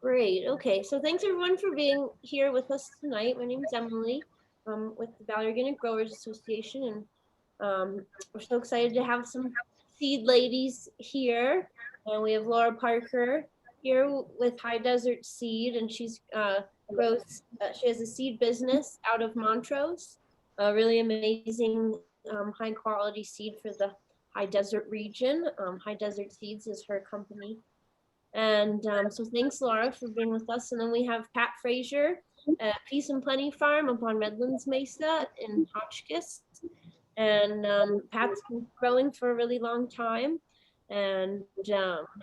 Great. Okay. So thanks everyone for being here with us tonight. My name is Emily with the Valley Organic Growers Association, and we're so excited to have some seed ladies here. And we have Laura Parker here with High Desert Seed, and she's grows. She has a seed business out of Montrose. A really amazing high quality seed for the High Desert region. High Desert Seeds is her company. And so thanks, Laura, for being with us. And then we have Pat Frazier at Peace and Plenty Farm up on Redlands Mesa in Hotchkiss. And Pat's been growing for a really long time and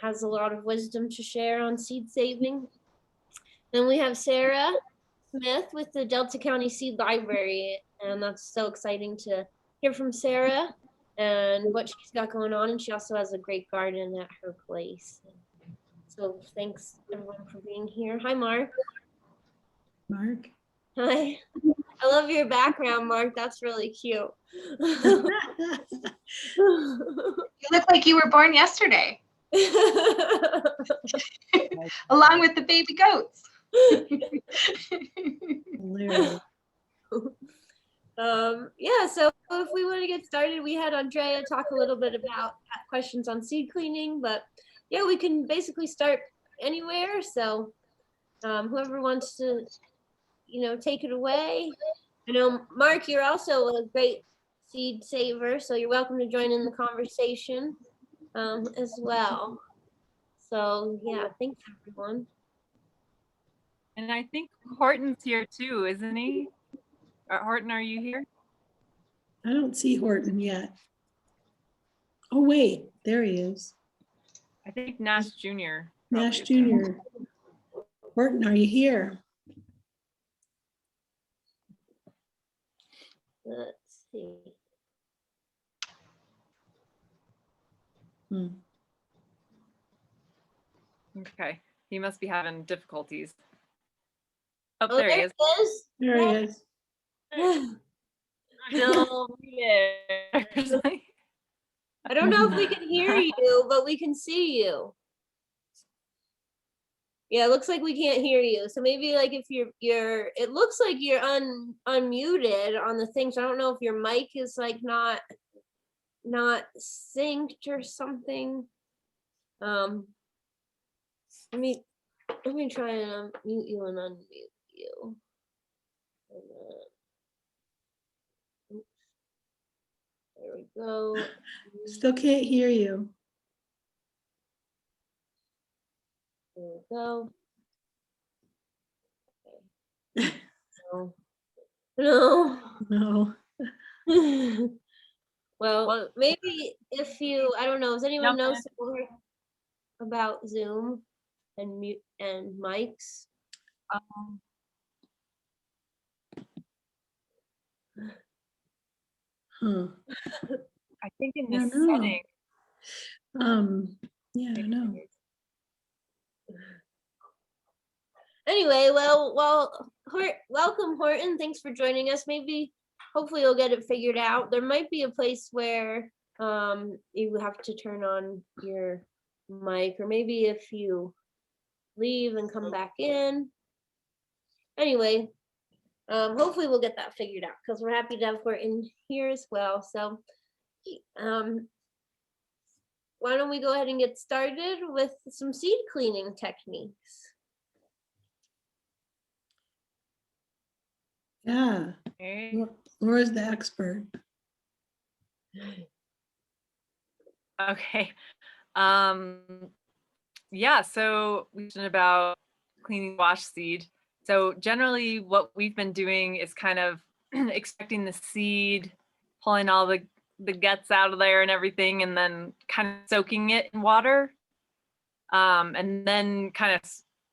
has a lot of wisdom to share on seed saving. Then we have Sarah Smith with the Delta County Seed Library. And that's so exciting to hear from Sarah and what she's got going on. And she also has a great garden at her place. So thanks everyone for being here. Hi, Mark. Mark. Hi. I love your background, Mark. That's really cute. You look like you were born yesterday, along with the baby goats. Yeah, so if we want to get started, we had Andrea talk a little bit about questions on seed cleaning, but yeah, we can basically start anywhere. So whoever wants to, take it away. I know, Mark, you're also a great seed saver, so you're welcome to join in the conversation as well. So yeah, thanks everyone. And I think Horton's here too, isn't he? Horton, are you here? I don't see Horton yet. Oh, wait, there he is. I think Nash Jr. Nash Jr. Horton, are you here? Let's see. Okay, he must be having difficulties. Oh, Oh, there he is. There he is. No, I don't know if we can hear you, but we can see you. Yeah, it looks like we can't hear you. So maybe like if you're it looks like you're unmuted on the thing. So I don't know if your mic is like not synced or something. Let me try and mute you and unmute you. Oops. There we go. Still can't hear you. There we go. Okay. No. Well, maybe if you, I don't know, does anyone know more about Zoom and mute and mics? I think in the setting. Yeah, I don't know. Anyway, well, welcome, Horton. Thanks for joining us. Hopefully you'll get it figured out. There might be a place where you have to turn on your mic, or maybe if you leave and come back in. Anyway, hopefully we'll get that figured out because we're happy to have Horton here as well. So why don't we go ahead and get started with some seed cleaning techniques. Yeah, Laura's the expert. Okay. Yeah, so we mentioned about cleaning wash seed. So generally what we've been doing is kind of extracting the seed, pulling all the guts out of there and everything, and then kind of soaking it in water. And then kind of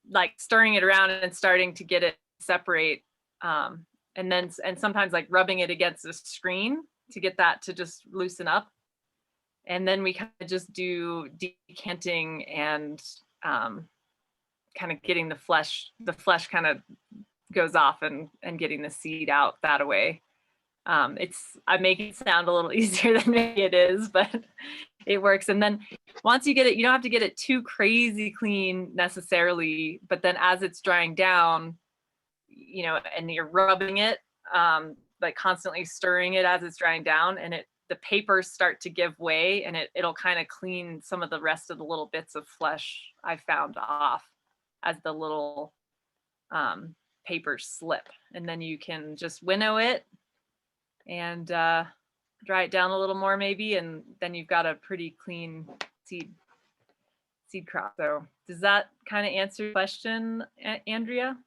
like stirring it around and starting to get it separate. And sometimes like rubbing it against the screen to get that to just loosen up. And then we kind of just do decanting and kind of getting the flesh kind of goes off and getting the seed out that way. I make it sound a little easier than maybe it is, but it works. And then once you get it, you don't have to get it too crazy clean necessarily, but then as it's drying down, you know, and you're rubbing it, like constantly stirring it as it's drying down, and the papers start to give way, and it'll kind of clean some of the rest of the little bits of flesh I found off as the little papers slip. And then you can just winnow it and dry it down a little more maybe, and then you've got a pretty clean seed crop. So does that kind of answer your question, Andrea?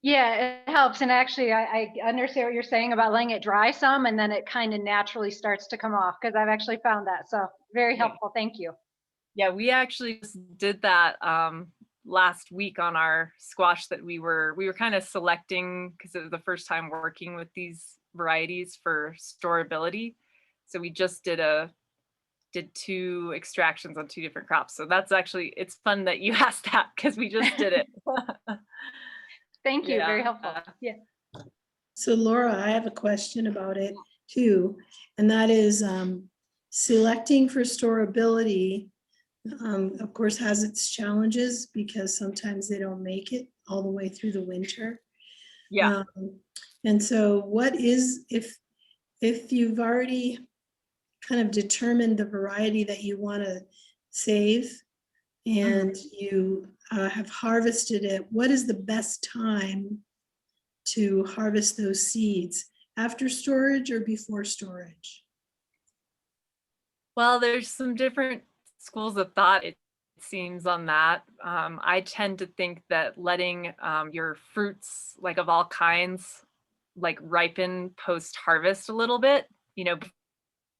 Yeah, it helps. And actually, I understand what you're saying about letting it dry some, and then it kind of naturally starts to come off, because I've actually found that. So very helpful. Thank you. Yeah, we actually just did that last week on our squash that we were kind of selecting, because it was the first time working with these varieties for storability. So we just did 2 extractions on 2 different crops. So that's actually, it's fun that you asked that, because we just did it. Thank you. Yeah. Very helpful. Yeah. So Laura, I have a question about it too, and that is selecting for storability, of course, has its challenges because sometimes they don't make it all the way through the winter. Yeah. And so what is, if you've already kind of determined the variety that you want to save and you have harvested it, what is the best time to harvest those seeds? After storage or before storage? Well, there's some different schools of thought, it seems, on that. I tend to think that letting your fruits, like of all kinds, like ripen post-harvest a little bit, you know,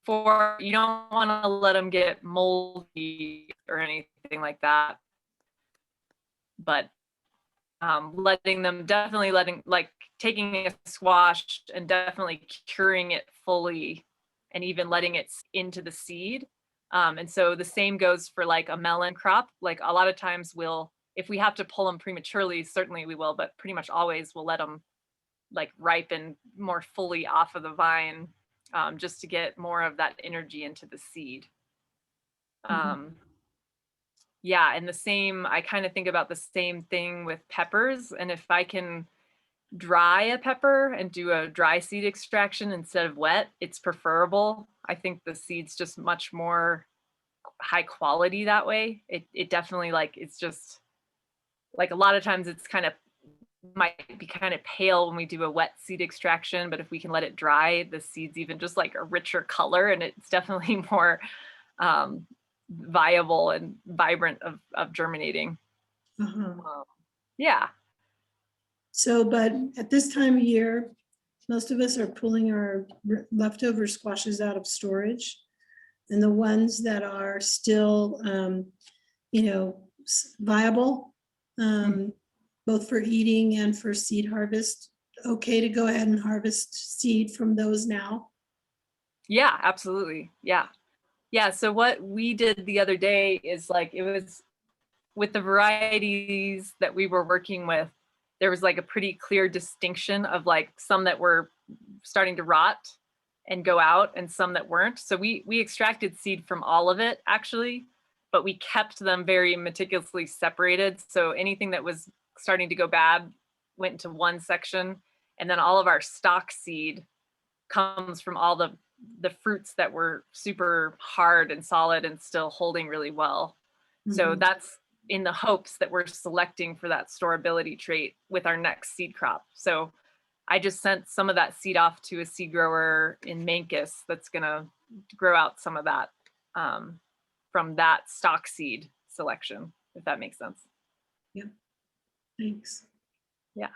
before, you don't want to let them get moldy or anything like that. But taking a squash and definitely curing it fully and even letting it into the seed. And so the same goes for like a melon crop. Like a lot of times if we have to pull them prematurely, certainly we will, but pretty much always we'll let them like ripen more fully off of the vine, just to get more of that energy into the seed. Yeah, and I kind of think about the same thing with peppers. And if I can dry a pepper and do a dry seed extraction instead of wet, it's preferable. I think the seed's just much more high quality that way. It definitely, like, it's just like a lot of times it's might be kind of pale when we do a wet seed extraction, but if we can let it dry, the seed's even just like a richer color, and it's definitely more viable and vibrant of germinating. Yeah. So, but at this time of year, most of us are pulling our leftover squashes out of storage. And the ones that are still, viable, both for eating and for seed harvest, okay to go ahead and harvest seed from those now? Yeah, absolutely. Yeah. Yeah. So what we did the other day is like, it was with the varieties that we were working with, there was like a pretty clear distinction of like some that were starting to rot and go out and some that weren't. So we extracted seed from all of it actually, but we kept them very meticulously separated. So anything that was starting to go bad went into one section, and then all of our stock seed comes from all the fruits that were super hard and solid and still holding really well. So that's in the hopes that we're selecting for that storability trait with our next seed crop. So I just sent some of that seed off to a seed grower in Mancus that's gonna grow out some of that from that stock seed selection, if that makes sense. Yeah, thanks. Yeah.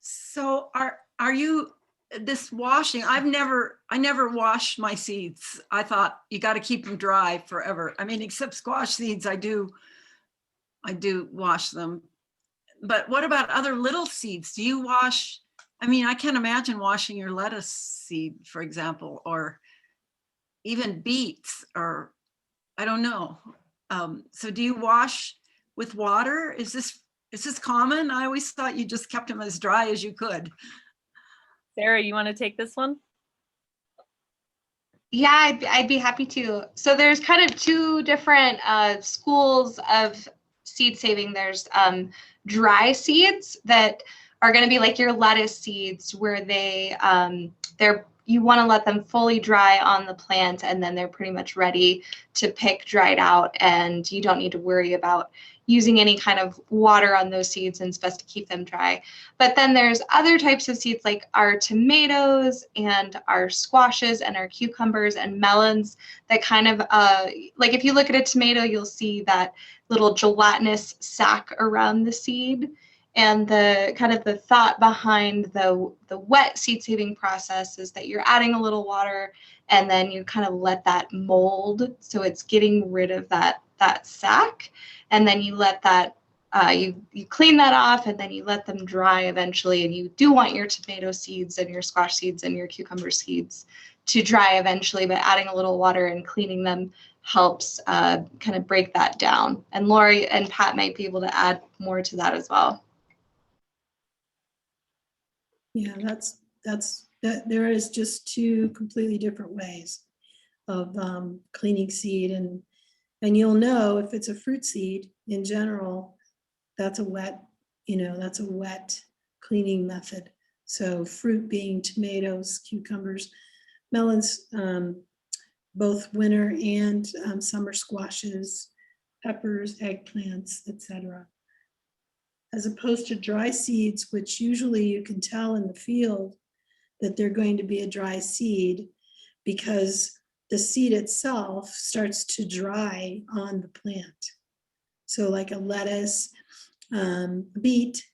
So are you this washing? I never washed my seeds. I thought you got to keep them dry forever. I mean, except squash seeds, I do wash them. But what about other little seeds? Do you wash? I mean, I can't imagine washing your lettuce seed, for example, or even beets, or I don't know. So do you wash with water? Is Is this common? I always thought you just kept them as dry as you could. Sarah, you want to take this one? Yeah, I'd be happy to. So there's kind of two different schools of seed saving. There's dry seeds that are going to be like your lettuce seeds, where they're you want to let them fully dry on the plant, and then they're pretty much ready to pick dried out, and you don't need to worry about using any kind of water on those seeds, and it's best to keep them dry. But then there's other types of seeds like our tomatoes and our squashes and our cucumbers and melons that kind of like if you look at a tomato, you'll see that little gelatinous sac around the seed. And the kind of the thought behind the wet seed saving process is that you're adding a little water, and then you kind of let that mold, so it's getting rid of that sac, and then you let that you clean that off, and then you let them dry eventually. And you do want your tomato seeds and your squash seeds and your cucumber seeds to dry eventually, but adding a little water and cleaning them helps kind of break that down. And Lori and Pat might be able to add more to that as well. Yeah, there is just two completely different ways of cleaning seed, and you'll know if it's a fruit seed in general, that's a wet cleaning method. So fruit being tomatoes, cucumbers, melons, both winter and summer squashes, peppers, eggplants, etc. As opposed to dry seeds, which usually you can tell in the field that they're going to be a dry seed because the seed itself starts to dry on the plant. So like a lettuce, beet,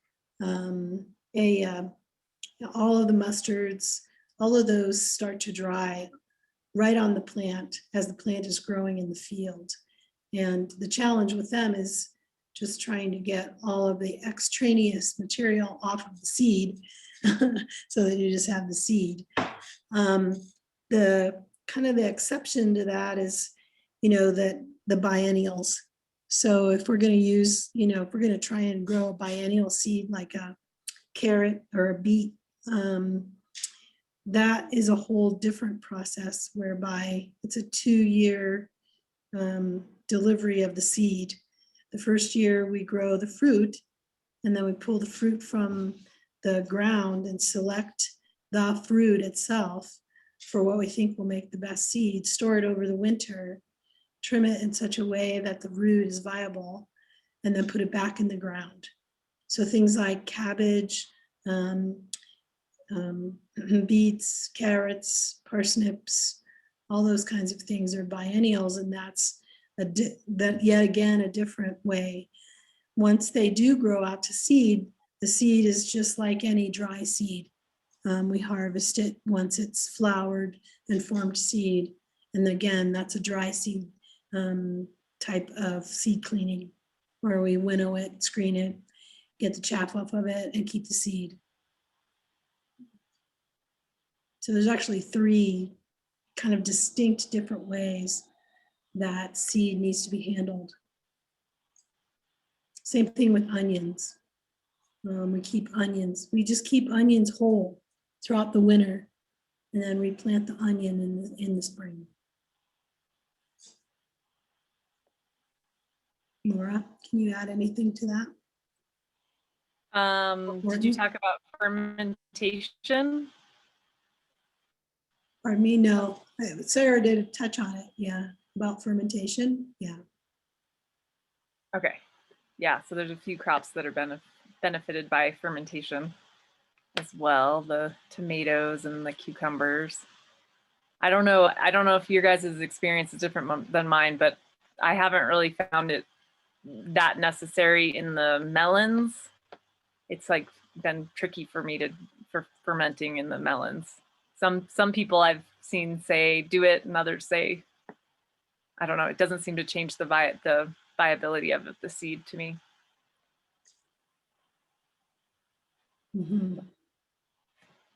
all of the mustards, all of those start to dry right on the plant as the plant is growing in the field. And the challenge with them is just trying to get all of the extraneous material off of the seed so that you just have the seed. The kind of the exception to that is, that the biennials. So if we're going to use, if we're going to try and grow a biennial seed like a carrot or a beet, that is a whole different process whereby it's a 2-year delivery of the seed. The first year we grow the fruit, and then we pull the fruit from the ground and select the fruit itself for what we think will make the best seed, store it over the winter, trim it in such a way that the root is viable, and then put it back in the ground. So things like cabbage, beets, carrots, parsnips, all those kinds of things are biennials, and that's yet again a different way. Once they do grow out to seed, the seed is just like any dry seed. We harvest it once it's flowered and formed seed, and again, that's a dry seed type of seed cleaning, where we winnow it, screen it, get the chaff off of it, and keep the seed. So there's actually 3 kind of distinct different ways that seed needs to be handled. Same thing with onions. We keep onions. We just keep onions whole throughout the winter, and then replant the onion in the spring. Laura, can you add anything to that? Did you talk about fermentation? Pardon me, no. Sarah did touch on it, yeah, about fermentation, yeah. Okay. Yeah, so there's a few crops that are benefited by fermentation as well, the tomatoes and the cucumbers. I don't know if your guys' experience is different than mine, but I haven't really found it that necessary in the melons. It's like been tricky for me for fermenting in the melons. Some people I've seen say do it, and others say, I don't know, it doesn't seem to change the viability of the seed to me. Mm-hmm.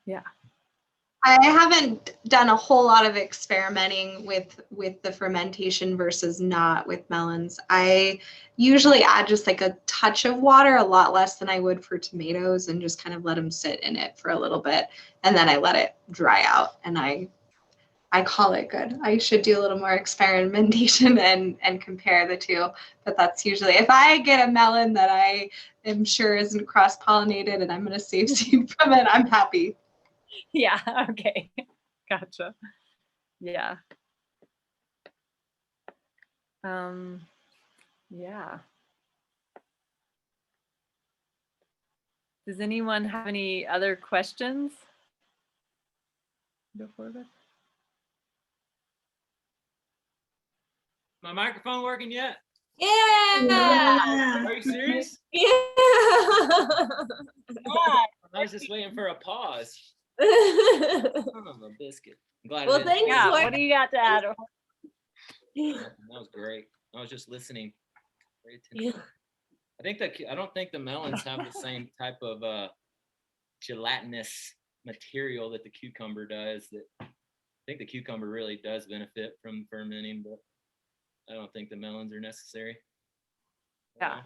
Yeah. I haven't done a whole lot of experimenting with the fermentation versus not with melons. I usually add just like a touch of water, a lot less than I would for tomatoes, and just kind of let them sit in it for a little bit, and then I let it dry out, and I call it good. I should do a little more experimentation and compare the two, but that's usually, if I get a melon that I am sure isn't cross-pollinated and I'm going to save seed from it, I'm happy. Yeah, okay. Gotcha. Yeah. Yeah. Does anyone have any other questions? Before that? My microphone working yet? Yeah. Are you serious? Yeah. I was just waiting for a pause. Son of a biscuit. I'm glad. Well, it didn't. thanks, Yeah, Lauren. what do you got to add? That was great. I was just listening. Very attentive. I don't think the melons have the same type of gelatinous material that the cucumber does. I think the cucumber really does benefit from fermenting, but I don't think the melons are necessary. Yeah.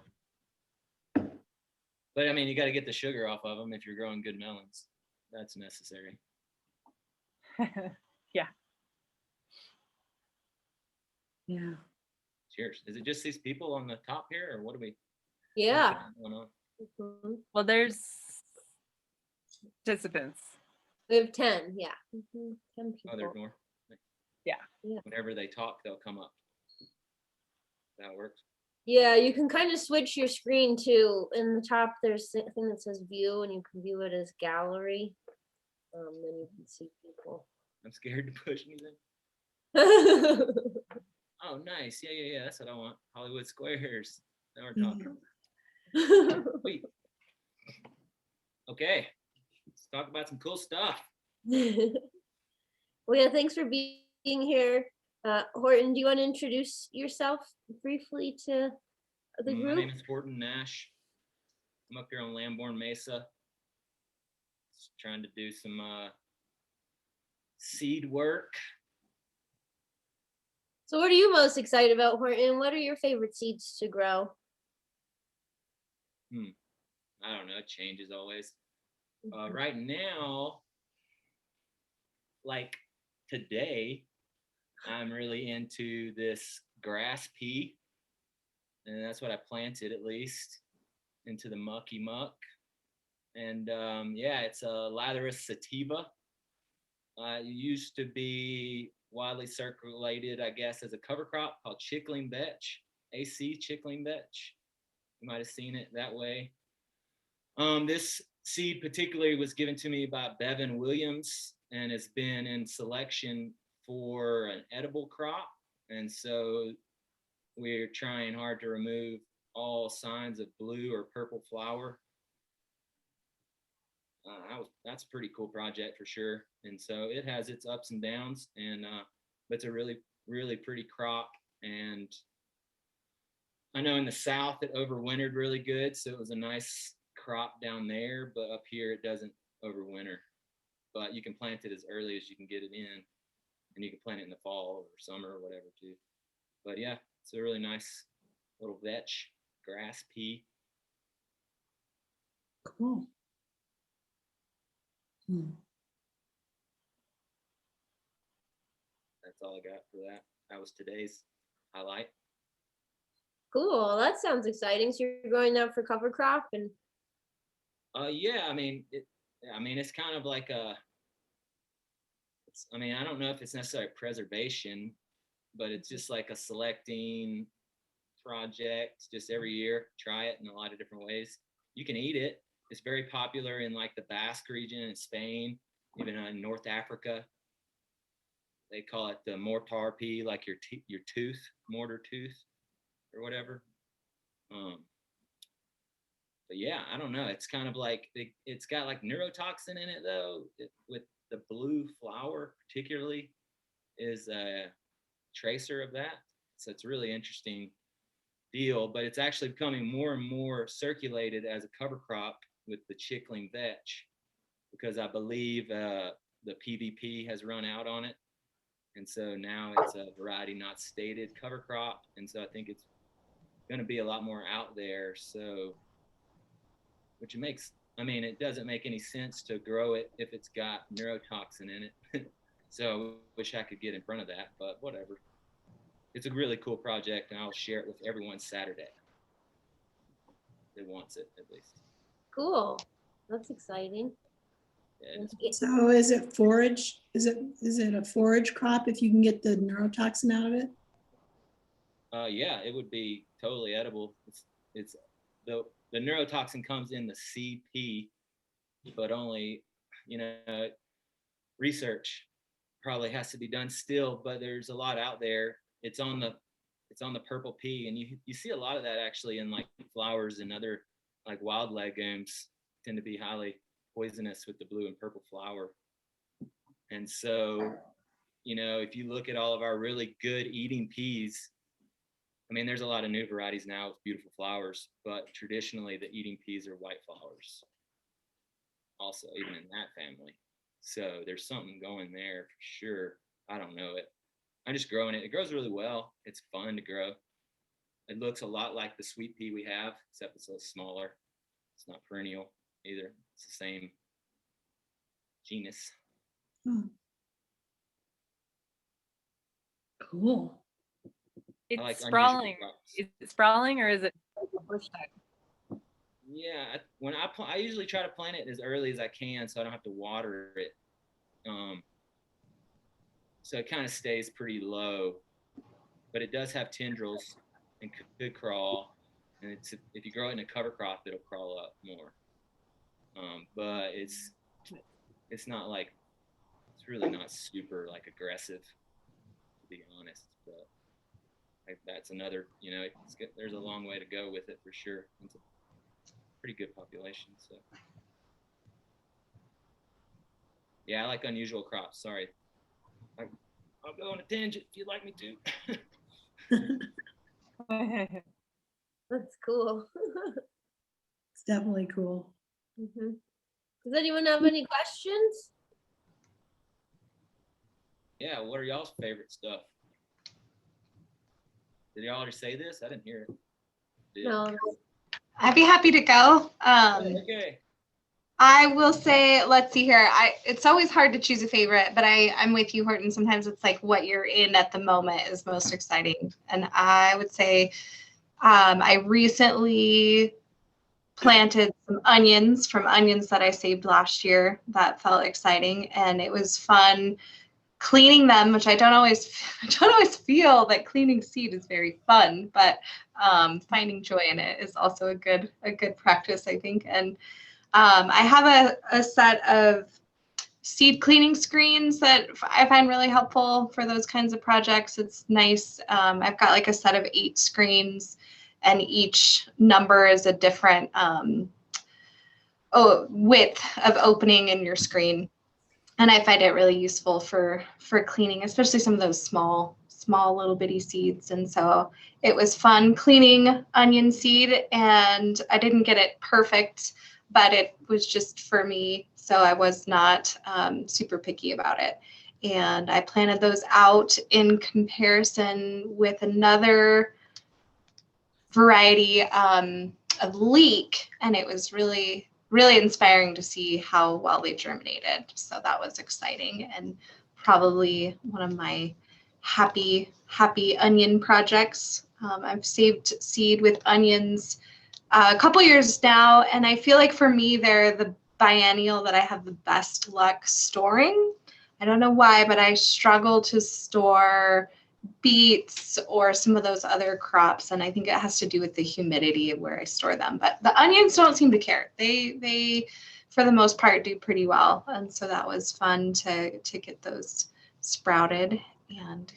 But I mean, you got to get the sugar off of them if you're growing good melons. That's necessary. Yeah. Yeah. Cheers. Is it just these people on the top here, or what do we? Yeah. Going on? Mhm. Well, there's participants. We have 10. Yeah. 10 Oh, there's people. more. Yeah. Yeah. Whenever they talk, they'll come up. That works. Yeah, you can kind of switch your screen too. In the top, there's a thing that says view, and you can view it as gallery. Then you can see people. I'm scared to push anything. Oh, nice. Yeah. That's what I want. Hollywood Squares. Now we're talking. Sweet. Okay. Let's talk about some cool stuff. Well, yeah, thanks for being here. Horton, do you want to introduce yourself briefly to the My group? name is Horton Nash. I'm up here on Lamborn Mesa. Just trying to do some seed work. So what are you most excited about, Horton? What are your favorite seeds to grow? I don't know. It changes always. Right now, like today, I'm really into this grass pea, and that's what I planted, at least, into the mucky muck. And yeah, it's a Lathyrus sativa. It used to be widely circulated, I guess, as a cover crop called chickling vetch, AC chickling vetch. You might have seen it that way. This seed particularly was given to me by Bevan Williams and has been in selection for an edible crop. And so we're trying hard to remove all signs of blue or purple flower. That's a pretty cool project for sure. And so it has its ups and downs, and but it's a really, really pretty crop. And I know in the South it overwintered really good, so it was a nice crop down there, but up here it doesn't overwinter. But you can plant it as early as you can get it in, and you can plant it in the fall or summer or whatever too. But yeah, it's a really nice little vetch grass pea. Cool. That's all I got for that. That was today's highlight. Cool. That sounds exciting. So you're growing that for cover crop, and Yeah, I mean, it's kind of like I don't know if it's necessarily preservation, but it's just like a selecting project. Just every year, try it in a lot of different ways. You can eat it. It's very popular in like the Basque region in Spain, even in North Africa. They call it the mortar pea, like your tooth, mortar tooth, or whatever. But yeah, I don't know. It's kind of like it's got like neurotoxin in it though. With the blue flower, particularly, is a tracer of that. So it's a really interesting deal. But it's actually becoming more and more circulated as a cover crop with the chickling vetch, because I believe the the PVP has run out on it. And so now it's a variety not stated cover crop. And so I think it's going to be a lot more out there. So, which it makes, I mean, it doesn't make any sense to grow it if it's got neurotoxin in it. So I wish I could get in front of that, but whatever. It's a really cool project, and I'll share it with everyone Saturday. That wants it, at least. Cool. That's exciting. Yeah, it is. So is it forage? Is it a forage crop if you can get the neurotoxin out of it? Yeah, it would be totally edible. It's the neurotoxin comes in the seed pea, but only, you know, research probably has to be done still, but there's a lot out there. It's on the purple pea, and you see a lot of that actually in like flowers and other like wild legumes tend to be highly poisonous with the blue and purple flower. And so, you know, if you look at all of our really good eating peas, I mean, there's a lot of new varieties now with beautiful flowers, but traditionally the eating peas are white flowers also, even in that family. So there's something going there for sure. I don't know it. I'm just growing it. It grows really well. It's fun to grow. It looks a lot like the sweet pea we have, except it's a little smaller. It's not perennial either. It's the same genus. Cool. It's like unusual sprawling. crops. Is it sprawling or is it a bush type? Yeah, when I usually try to plant it as early as I can, so I don't have to water it. So it kind of stays pretty low, but it does have tendrils and could crawl. And if you grow it in a cover crop, it'll crawl up more. But it's not like, it's really not super like aggressive, to be honest. But like, that's another, you know, there's a long way to go with it for sure. It's a pretty good population. So yeah, I like unusual crops. Sorry, I'll go on a tangent if you'd like me to. That's cool. It's definitely cool. Mhm. Does anyone have any questions? Yeah, what are y'all's favorite stuff? Did y'all already say this? I didn't hear it. No. I'd be happy to go. Okay. I will say, let's see here. It's always hard to choose a favorite, but I'm with you, Horton. Sometimes it's like what you're in at the moment is most exciting. And I would say I recently planted some onions from onions that I saved last year. That felt exciting, and it was fun cleaning them, which I don't always feel that cleaning seed is very fun, but finding joy in it is also a good practice, I think. And I have a set of seed cleaning screens that I find really helpful for those kinds of projects. It's nice. I've got like a set of 8 screens, and each number is a different width of opening in your screen. And I find it really useful for cleaning, especially some of those small little bitty seeds. And so it was fun cleaning onion seed, and I didn't get it perfect, but it was just for me. So I was not super picky about it. And I planted those out in comparison with another variety of leek, and it was really inspiring to see how well they germinated. So that was exciting, and probably one of my happy onion projects. I've saved seed with onions a couple years now, and I feel like for me they're the biennial that I have the best luck storing. I don't know why, but I struggle to store beets or some of those other crops, and I think it has to do with the humidity of where I store them. But the onions don't seem to care. They for the most part do pretty well, and so that was fun to get those sprouted. And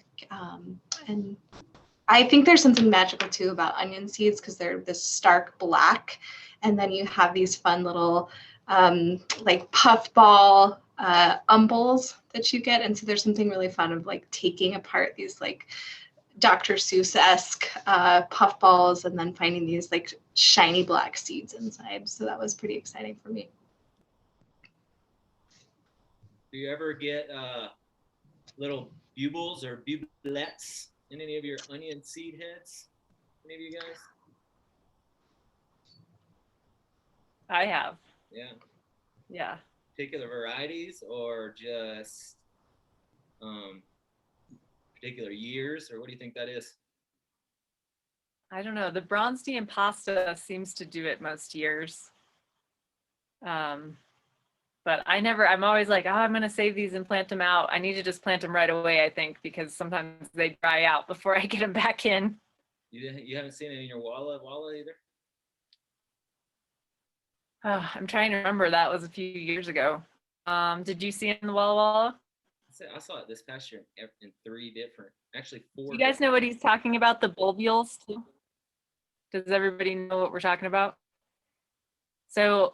I think there's something magical too about onion seeds, because they're this stark black, and then you have these fun little like puffball umbels that you get. And so there's something really fun of like taking apart these like Dr. Seuss-esque puffballs and then finding these like shiny black seeds inside. So that was pretty exciting for me. Do you ever get little bubles or bublets in any of your onion seed heads? Any of you guys? I have. Yeah. Yeah. Particular varieties or just particular years, or what do you think that is? I don't know. The Bronstein pasta seems to do it most years. But I'm always like, oh, I'm going to save these and plant them out. I need to just plant them right away, I think, because sometimes they dry out before I get them back in. You haven't seen it in your walla either? Oh, I'm trying to remember. That was a few years ago. Did you see it in the Walla Walla? I saw it this past year in 3 different, actually 4. Do you guys know what he's talking about? The bulbules too? Does everybody know what we're talking about? So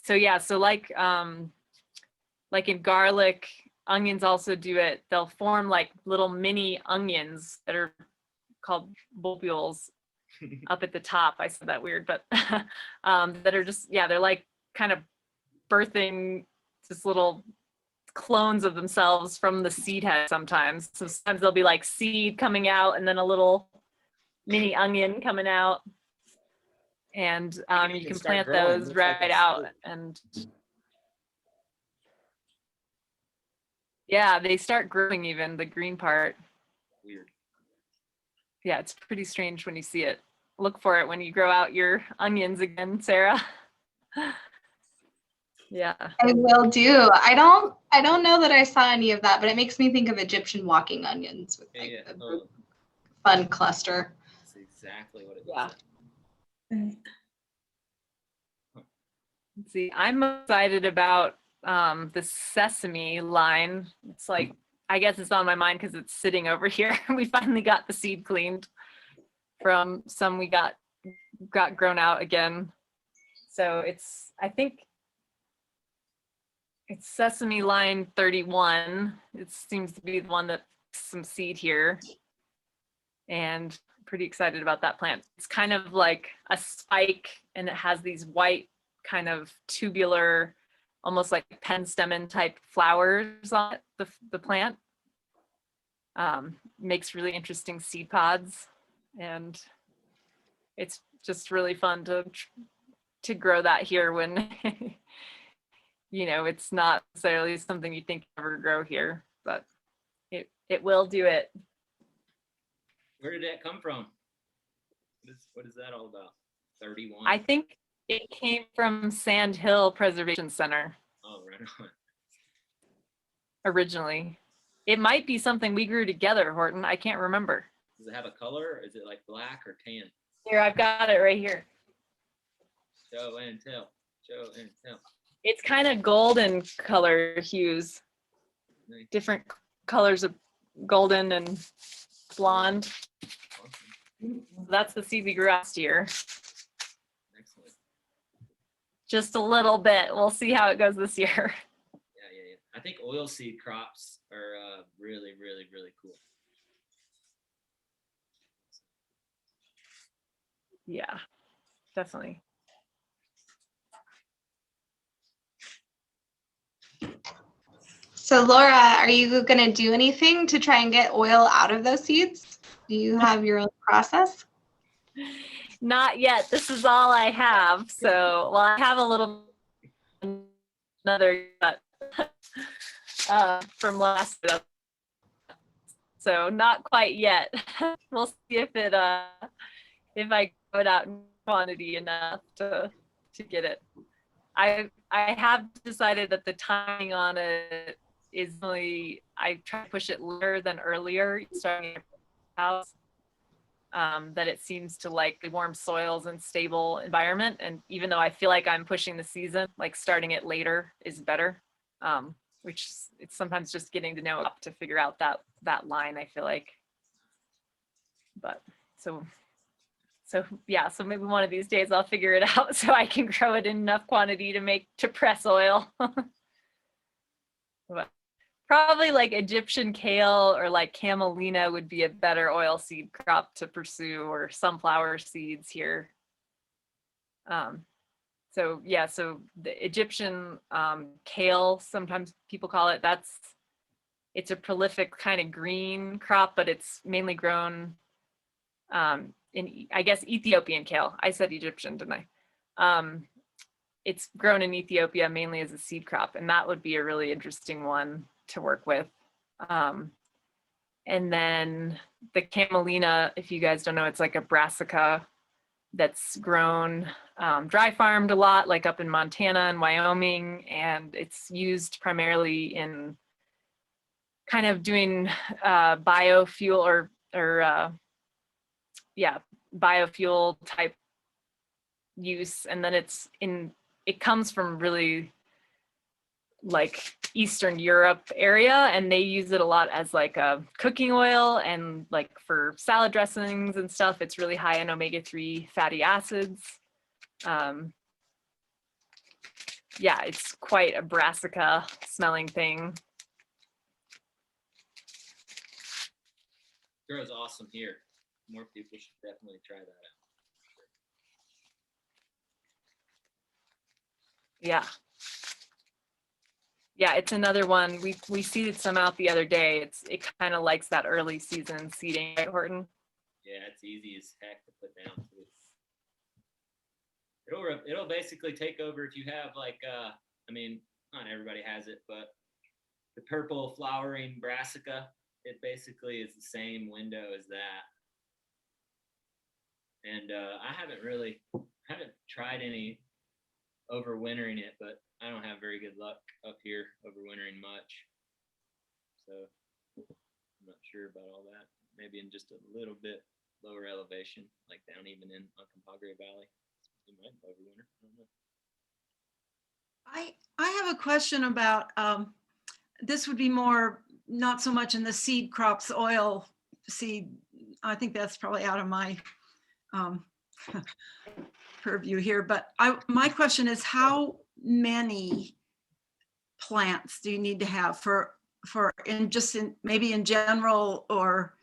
yeah, so like in garlic, onions also do it. They'll form like little mini onions that are called bulbules up at the top. I said that weird, but that are just, yeah, they're like kind of birthing just little clones of themselves from the seed head sometimes. So sometimes there'll be like seed coming out and then a little mini onion coming out. And you can start plant growing. those Looks like right it's out. still- And yeah, they start growing even, the green part. Weird. Yeah, it's pretty strange when you see it. Look for it when you grow out your onions again, Sarah. Yeah. I will do. I don't know that I saw any of that, but it makes me think of Egyptian walking onions with like Yeah. a fun cluster. That's exactly what it Yeah. looks like. Right. Let's see, I'm excited about the sesame line. It's like, I guess it's on my mind because it's sitting over here. We finally got the seed cleaned from some we got grown out again. So I think it's sesame line 31. It seems to be the one that's some seed here. And I'm pretty excited about that plant. It's kind of like a spike and it has these white kind of tubular, almost like penstemon type flowers on it, the plant. Makes really interesting seed pods, and it's just really fun to grow that here when it's not necessarily something you think you ever grow here, but it will do it. Where did that come from? What is that all about? 31. I think it came from Sand Hill Preservation Center Oh, right on. originally. It might be something we grew together, Horton. I can't remember. Does it have a color? Is it like black or tan? Here, I've got it right here. Show and tell. Show and tell. It's kind of golden color hues, Nice. different colors of golden and blonde. Awesome. That's the seed we grew last year. Excellent. Just a little bit. We'll see how it goes this year. Yeah. I think oilseed crops are really, really, really cool. Yeah, definitely. So Laura, are you going to do anything to try and get oil out of those seeds? Do you have your own process? Not yet. This is all I have. So, well, I have a little another from last. So not quite yet. We'll see if I put out in quantity enough to get it. I have decided that the timing on it is really, I try to push it later than earlier, starting in the house. That it seems to like the warm soils and stable environment. And even though I feel like I'm pushing the season, like starting it later is better. Which it's sometimes just getting to know up to figure out that line, I feel like. But so yeah, so maybe one of these days I'll figure it out so I can grow it in enough quantity to press oil. But probably like Egyptian kale or like camelina would be a better oil seed crop to pursue, or sunflower seeds here. So yeah, so the Egyptian kale, sometimes people call it, it's a prolific kind of green crop, but it's mainly grown in, I guess, Ethiopian kale. I said Egyptian, didn't I? It's grown in Ethiopia mainly as a seed crop, and that would be a really interesting one to work with. And then the camelina, if you guys don't know, it's like a brassica that's grown dry farmed a lot, like up in Montana and Wyoming, and it's used primarily in kind of doing biofuel or biofuel type use. And then it comes from really like Eastern Europe area, and they use it a lot as like a cooking oil and like for salad dressings and stuff. It's really high in omega-3 fatty acids. Yeah, it's quite a brassica smelling thing. Grows awesome here. More people should definitely try that out. Yeah. Yeah, it's another one. We seeded some out the other day. It kind of likes that early season seeding, right, Horton? Yeah, it's easy as heck to put down too. It'll basically take over if you have like I mean, not everybody has it, but the purple flowering brassica, it basically is the same window as that. And I haven't tried any overwintering it, but I don't have very good luck up here overwintering much. So I'm not sure about all that. Maybe in just a little bit lower elevation, like down even in Uncompahgre Valley, it might overwinter. I don't know. I have a question about this would be more not so much in the seed crops, oil seed. I think that's probably out of my purview here. But my question is, how many plants do you need to have for maybe in general, or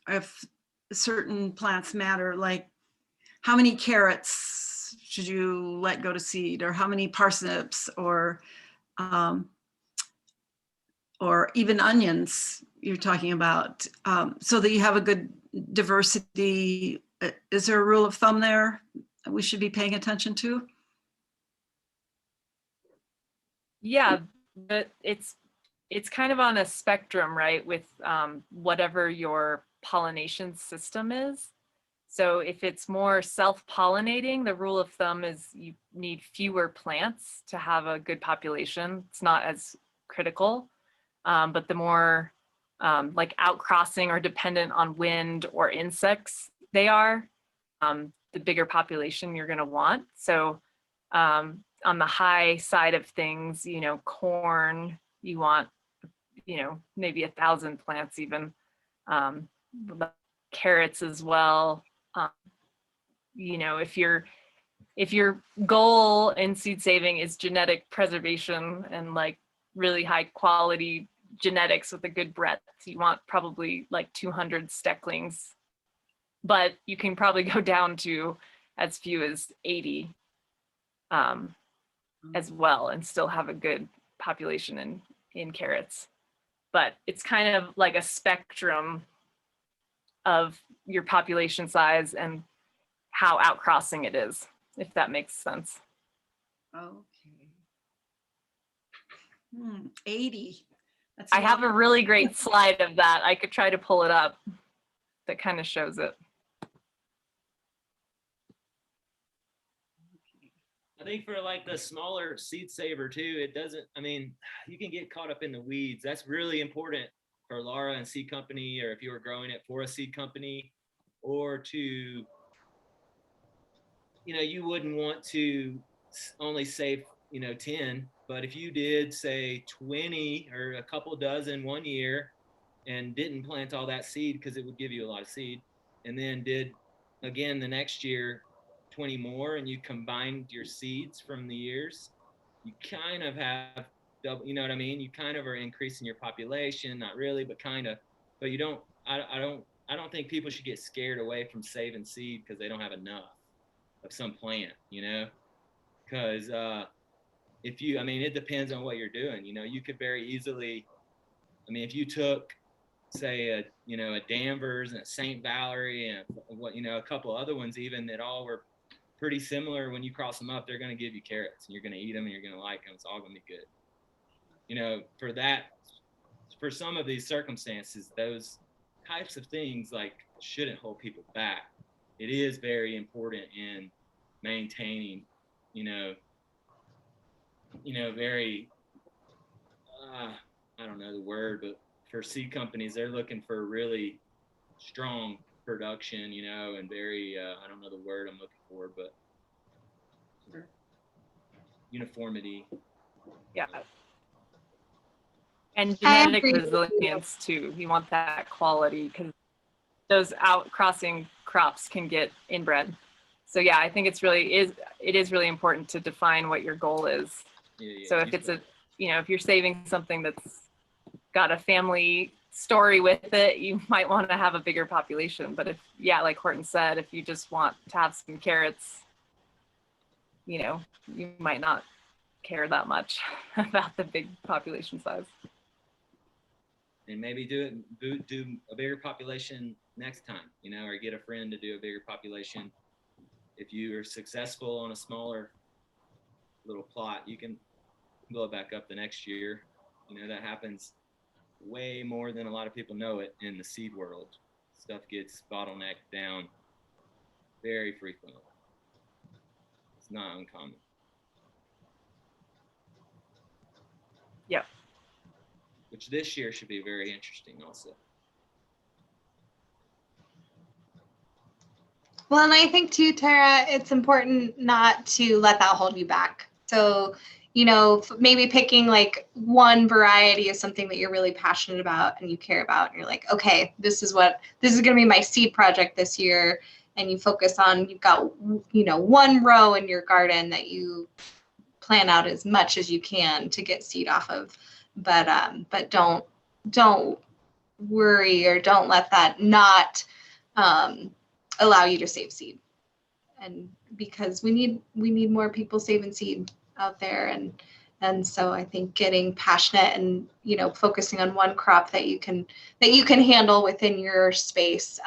if certain plants matter, like how many carrots should you let go to seed, or how many parsnips, or even onions you're talking about, so that you have a good diversity. Is there a rule of thumb there that we should be paying attention to? Yeah, but it's kind of on a spectrum, right? With whatever your pollination system is. So if it's more self-pollinating, the rule of thumb is you need fewer plants to have a good population. It's not as critical, but the more like outcrossing or dependent on wind or insects they are, the bigger population you're going to want. So on the high side of things, corn, you want, maybe 1,000 plants even, carrots as well. If your goal in seed saving is genetic preservation and like really high quality genetics with a good breadth, you want probably like 200 stecklings, but you can probably go down to as few as 80 as well and still have a good population in carrots. But it's kind of like a spectrum of your population size and how outcrossing it is, if that makes sense. Okay. 80. I have a really great slide of that. I could try to pull it up that kind of shows it. I think for like the smaller seed saver too, it doesn't, I mean, you can get caught up in the weeds. That's really important for Laura and seed company, or if you were growing it for a seed company, or to, you wouldn't want to only save, 10, but if you did say 20 or a couple dozen one year and didn't plant all that seed because it would give you a lot of seed, and then did again the next year 20 more, and you combined your seeds from the years, you kind of have double, you know what I mean? You kind of are increasing your population, not really, but kind of. But you don't, I don't think people should get scared away from saving seed because they don't have enough. of some plant, because if you, I mean, it depends on what you're doing. You could very easily, I mean, if you took, say, a Danvers and a St. Valerie and a couple other ones even that all were pretty similar, when you cross them up, they're going to give you carrots and you're going to eat them and you're going to like them. It's all going to be good. For some of these circumstances, those types of things shouldn't hold people back. It is very important in maintaining, very, I don't know the word, but for seed companies, they're looking for really strong production, and very, I don't know the word I'm looking for, but uniformity. Yeah. And I genetic agree. resilience too. You want that quality, because those outcrossing crops can get inbred. So yeah, I think it is really important to define what your goal is. Yeah, So if it's if you're saving something that's got a family story with it, you might want to have a bigger population. But if, like Horton said, if you just want to have some carrots, you might not care that much about the big population size. And maybe do a bigger population next time, or get a friend to do a bigger population. If you are successful on a smaller little plot, you can blow it back up the next year. That happens way more than a lot of people know it in the seed world. Stuff gets bottlenecked down very frequently. It's not uncommon. Yep. Which this year should be very interesting also. Well, and I think too, Tara, it's important not to let that hold you back. So, maybe picking one variety of something that you're really passionate about and you care about, and you're like, okay, this is going to be my seed project this year. And you focus on, you've got, one row in your garden that you plan out as much as you can to get seed off of. But don't worry, or don't let that not allow you to save seed. And because we need more people saving seed out there, and so I think getting passionate and focusing on one crop that you can handle within your space,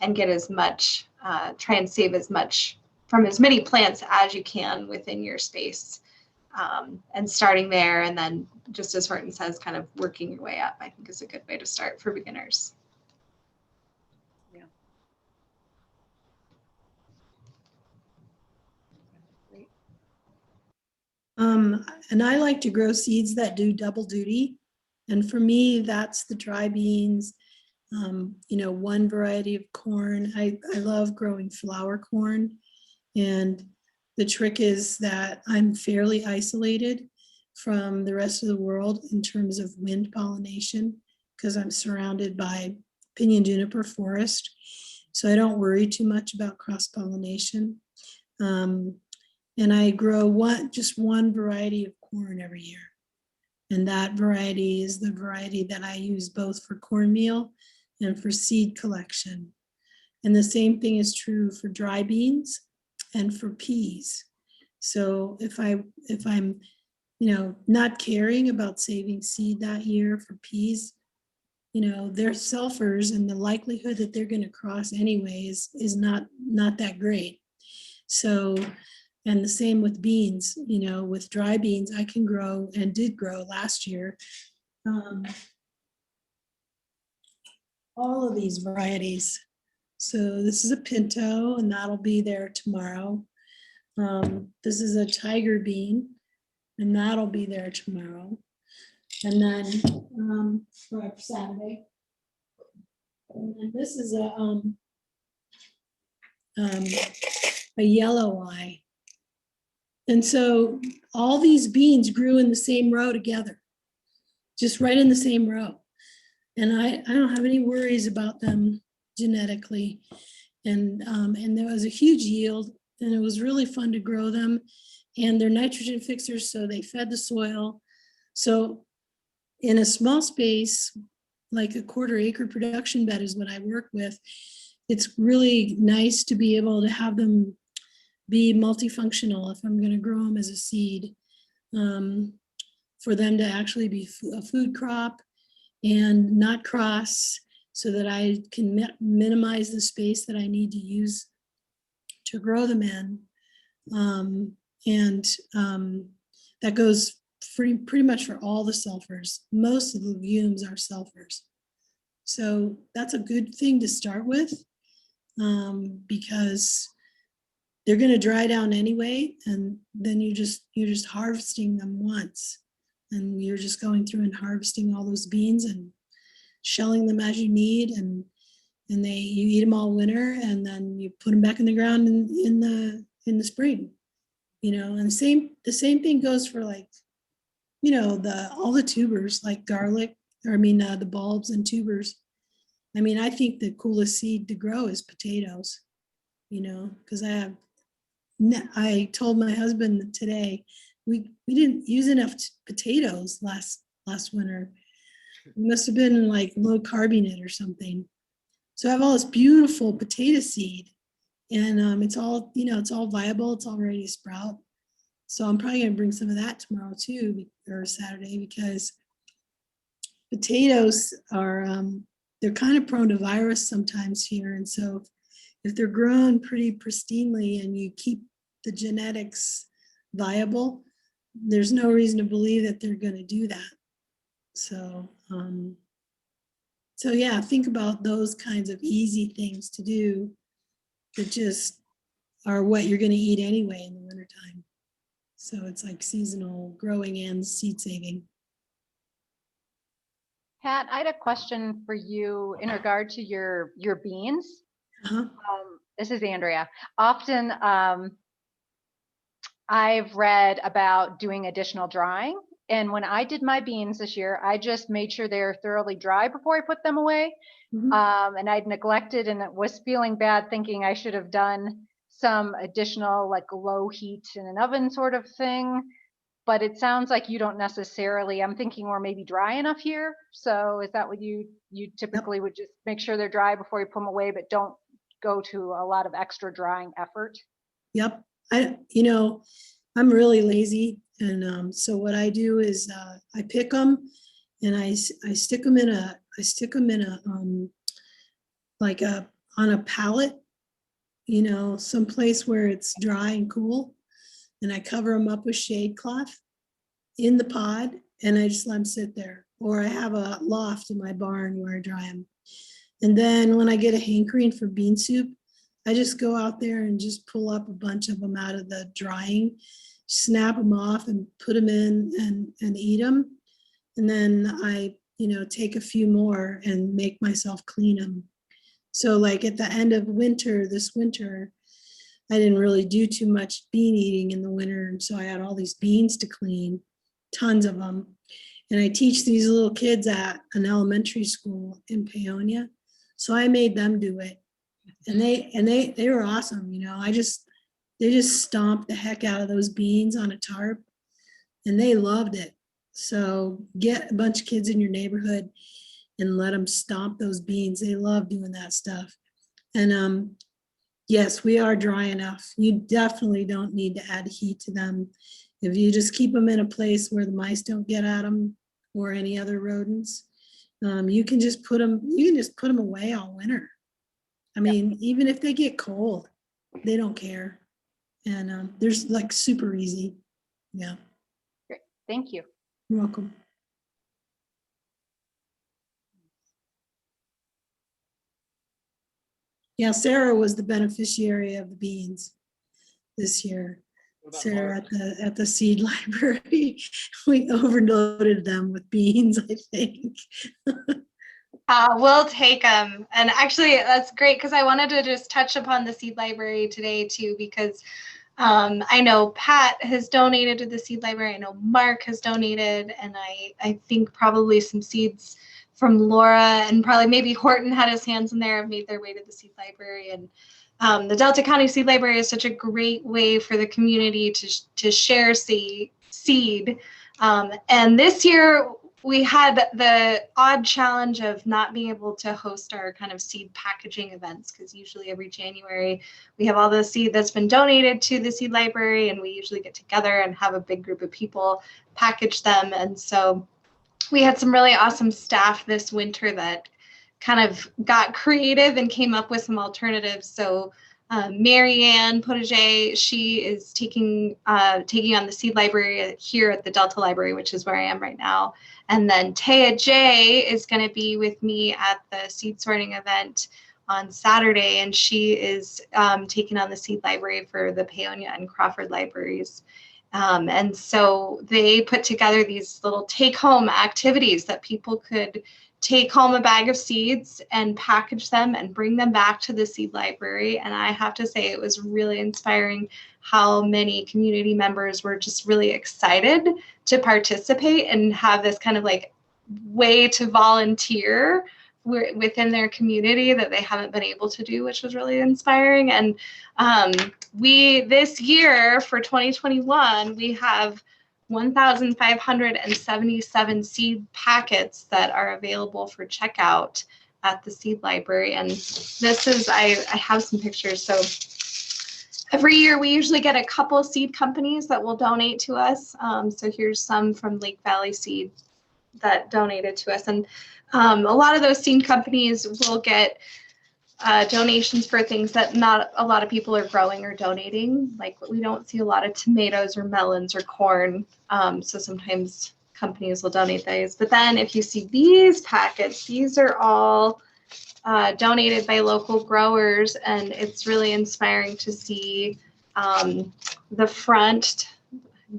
and get as much, try and save as much from as many plants as you can within your space, and starting there, and then just as Horton says, kind of working your way up, I think is a good way to start for beginners. And I like to grow seeds that do double duty. And for me, that's the dry beans, one variety of corn. I love growing flour corn. And the trick is that I'm fairly isolated from the rest of the world in terms of wind pollination, because I'm surrounded by pinyon juniper forest. So I don't worry too much about cross pollination. And I grow just one variety of corn every year. And that variety is the variety that I use both for cornmeal and for seed collection. And the same thing is true for dry beans and for peas. So if I'm not caring about saving seed that year for peas, they're sulfurs, and the likelihood that they're going to cross anyways is not that great. So, and the same with beans, with dry beans, I can grow, and did grow last year, all of these varieties. So this is a pinto, and that'll be there tomorrow. This is a tiger bean, and that'll be there tomorrow. And then for Saturday. And then this is a yellow eye. And so all these beans grew in the same row together, just right in the same row. And I don't have any worries about them genetically. And there was a huge yield, and it was really fun to grow them. And they're nitrogen fixers, so they fed the soil. So in a small space, like a 1/4 acre production bed is what I work with, it's really nice to be able to have them be multifunctional if I'm going to grow them as a seed, for them to actually be a food crop and not cross, so that I can minimize the space that I need to use to grow them in. That goes pretty much for all the sulfurs. Most of the legumes are sulfurs. So that's a good thing to start with, because they're going to dry down anyway, and then you're just harvesting them once, and you're just going through and harvesting all those beans and shelling them as you need, and you eat them all winter, and then you put them back in the ground in the spring, and the same thing goes for, like, all the tubers, like garlic, the bulbs and tubers. I think the coolest seed to grow is potatoes, because I told my husband today, we didn't use enough potatoes last winter. We must have been in like low carbonate or something. So I have all this beautiful potato seed, and it's all viable. It's all ready to sprout. So I'm probably going to bring some of that tomorrow too, or Saturday, because potatoes are, they're kind of prone to virus sometimes here. And so if they're grown pretty pristinely and you keep the genetics viable, there's no reason to believe that they're going to do that. So, yeah, think about those kinds of easy things to do that just are what you're going to eat anyway in the wintertime. So it's like seasonal growing and seed saving. Pat, I had a question for you in regard to your beans. Uh-huh. This is Andrea. Often I've read about doing additional drying. And when I did my beans this year, I just made sure they're thoroughly dry before I put them away. Mhm. And I'd neglected and was feeling bad, thinking I should have done some additional, like, low heat in an oven sort of thing. But it sounds like you don't necessarily. I'm thinking we're maybe dry enough here. So is that what you typically would just make sure they're dry before you put them away, but don't go to a lot of extra drying effort? Yep. I'm really lazy. And so what I do is I pick them and I stick them in a like on a pallet, someplace where it's dry and cool. And I cover them up with shade cloth in the pod, and I just let them sit there. Or I have a loft in my barn where I dry them. And then when I get a hankering for bean soup, I just go out there and just pull up a bunch of them out of the drying, snap them off and put them in and eat them. And then I, take a few more and make myself clean them. So like at the end of this winter, I didn't really do too much bean eating in the winter. And so I had all these beans to clean, tons of them. And I teach these little kids at an elementary school in Paonia. So I made them do it. And they were awesome. They just stomped the heck out of those beans on a tarp, and they loved it. So get a bunch of kids in your neighborhood and let them stomp those beans. They love doing that stuff. And yes, we are dry enough. You definitely don't need to add heat to them. If you just keep them in a place where the mice don't get at them or any other rodents, you can just put them away all winter. Even if they get cold, they don't care. And there's like super easy. Yeah. Great. Thank you. You're welcome. Yeah, Sarah was the beneficiary of the beans this year. Sarah at the seed library, we overloaded them with beans, I think. We'll take them. And actually, that's great, because I wanted to just touch upon the seed library today too, because I know Pat has donated to the seed library. I know Mark has donated, and I think probably some seeds from Laura, and probably maybe Horton had his hands in there, and made their way to the seed library. And the Delta County Seed Library is such a great way for the community to share seed. And this year, we had the odd challenge of not being able to host our kind of seed packaging events, because usually every January we have all the seed that's been donated to the seed library, and we usually get together and have a big group of people package them. And so we had some really awesome staff this winter that kind of got creative and came up with some alternatives. So Marianne Potager, she is taking on the seed library here at the Delta Library, which is where I am right now. And then Taya J is going to be with me at the seed sorting event on Saturday, and she is taking on the seed library for the Paonia and Crawford libraries. And so they put together these little take-home activities that people could take home a bag of seeds and package them and bring them back to the seed library. And I have to say, it was really inspiring how many community members were just really excited to participate and have this kind of like way to volunteer within their community that they haven't been able to do, which was really inspiring. And this year for 2021, we have 1,577 seed packets that are available for checkout at the seed library. And this is, I have some pictures. So every year we usually get a couple seed companies that will donate to us. So here's some from Lake Valley Seed that donated to us. And a lot of those seed companies will get donations for things that not a lot of people are growing or donating. Like we don't see a lot of tomatoes or melons or corn. So sometimes companies will donate those. But then if you see these packets, these are all donated by local growers, and it's really inspiring to see the front.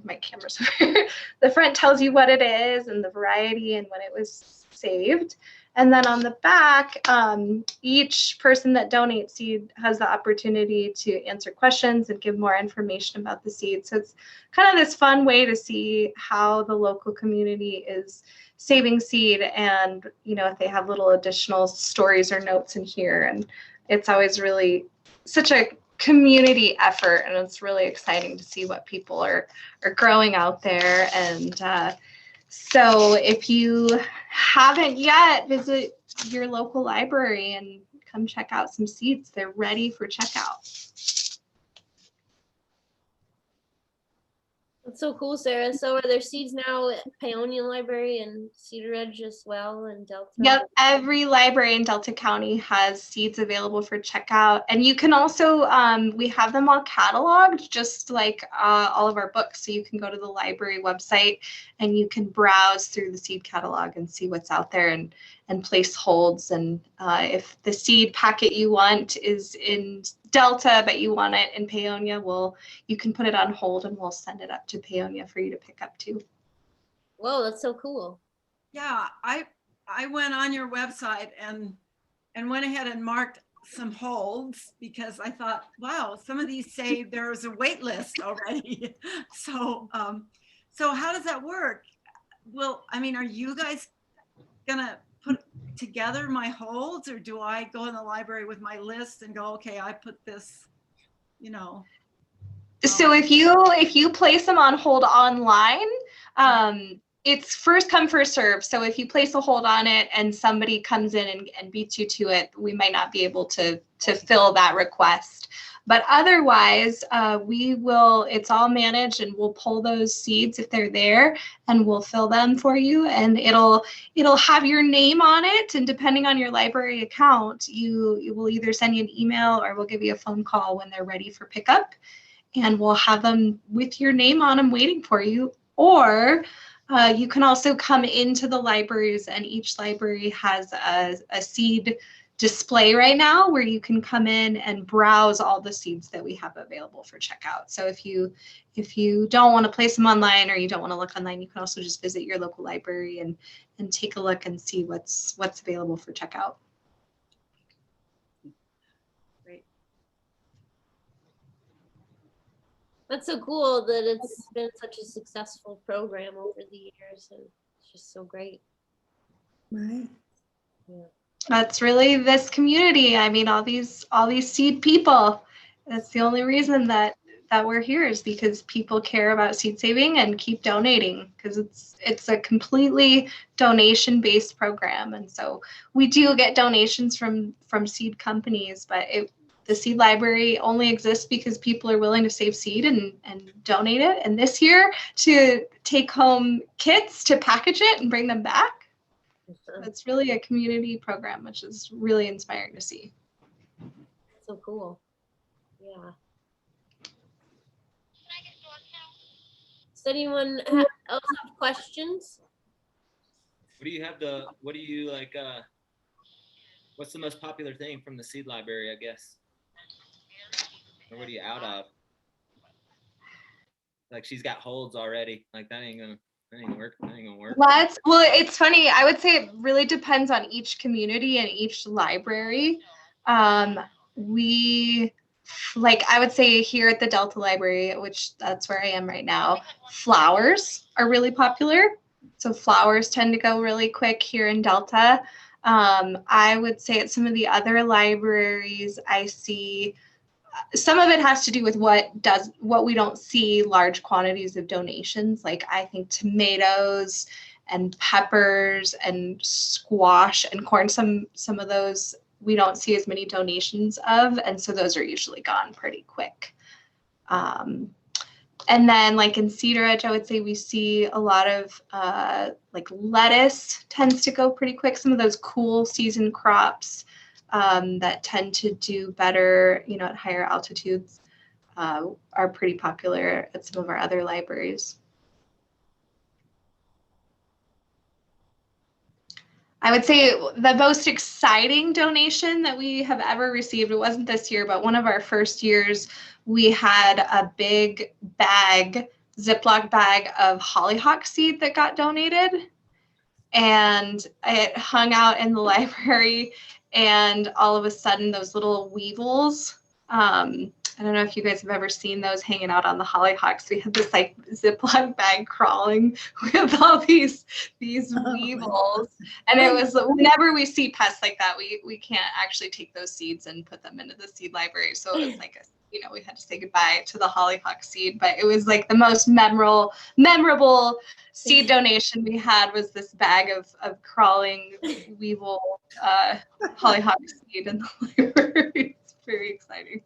My camera's over here. The front tells you what it is and the variety and when it was saved. And then on the back, each person that donates seed has the opportunity to answer questions and give more information about the seed. So it's kind of this fun way to see how the local community is saving seed, and if they have little additional stories or notes in here. And it's always really such a community effort, and it's really exciting to see what people are growing out there. And so if you haven't yet, visit your local library and come check out some seeds. They're ready for checkout. That's so cool, Sarah. So are there seeds now at Paonia Library and Cedar Ridge as well, and Delta? Yep, every library in Delta County has seeds available for checkout. And you can also, we have them all cataloged, just like all of our books. So you can go to the library website and you can browse through the seed catalog and see what's out there and place holds. And if the seed packet you want is in Delta, but you want it in Paonia, you can put it on hold and we'll send it up to Paonia for you to pick up too. Whoa, that's so cool. Yeah, I went on your website and went ahead and marked some holds because I thought, wow, some of these say there's a wait list already. So how does that work? Well, I mean, are you guys gonna put together my holds, or do I go in the library with my list and go, okay, I put this, So if you place them on hold online, it's first come, first serve. So if you place a hold on it and somebody comes in and beats you to it, we might not be able to fill that request. But otherwise, it's all managed, and we'll pull those seeds if they're there, and we'll fill them for you. And it'll have your name on it. And depending on your library account, you will either send you an email or we'll give you a phone call when they're ready for pickup. And we'll have them with your name on them waiting for you. Or you can also come into the libraries, and each library has a seed display right now where you can come in and browse all the seeds that we have available for checkout. So if you don't want to place them online, or you don't want to look online, you can also just visit your local library and take a look and see what's available for checkout. Great. That's so cool that it's been such a successful program over the years, and it's just so great. Right. Yeah. That's really this community. I mean, all these seed people. That's the only reason that that we're here is because people care about seed saving and keep donating, because it's a completely donation-based program. And so we do get donations from seed companies, but the seed library only exists because people are willing to save seed and donate it. And this year, to take home kits to package it and bring them back. It's really a community program, which is really inspiring to see. So cool. Yeah. Does anyone else have questions? What do you like, what's the most popular thing from the seed library, I guess? Or what are you out of? Like, she's got holds already. Like, that ain't gonna work. That ain't gonna work. Well, it's funny. I would say it really depends on each community and each library. I would say here at the Delta Library, which that's where I am right now, flowers are really popular. So flowers tend to go really quick here in Delta. I would say at some of the other libraries, I see some of it has to do with what we don't see large quantities of donations. Like I think tomatoes and peppers and squash and corn, some of those we don't see as many donations of, and so those are usually gone pretty quick. And then like in Cedar Ridge, I would say we see a lot of like lettuce tends to go pretty quick. Some of those cool season crops that tend to do better, at higher altitudes are pretty popular at some of our other libraries. I would say the most exciting donation that we have ever received, it wasn't this year, but one of our first years, we had a big Ziploc bag of hollyhock seed that got donated. And it hung out in the library, and all of a sudden those little weevils, I don't know if you guys have ever seen those hanging out on the hollyhocks. We had this like Ziploc bag crawling with all these weevils. And it was, whenever we see pests like that, we can't actually take those seeds and put them into the seed library. So it was like, we had to say goodbye to the hollyhock seed, but it was like the most memorable seed donation we had was this bag of crawling weevil hollyhock seed in the library. It's very exciting.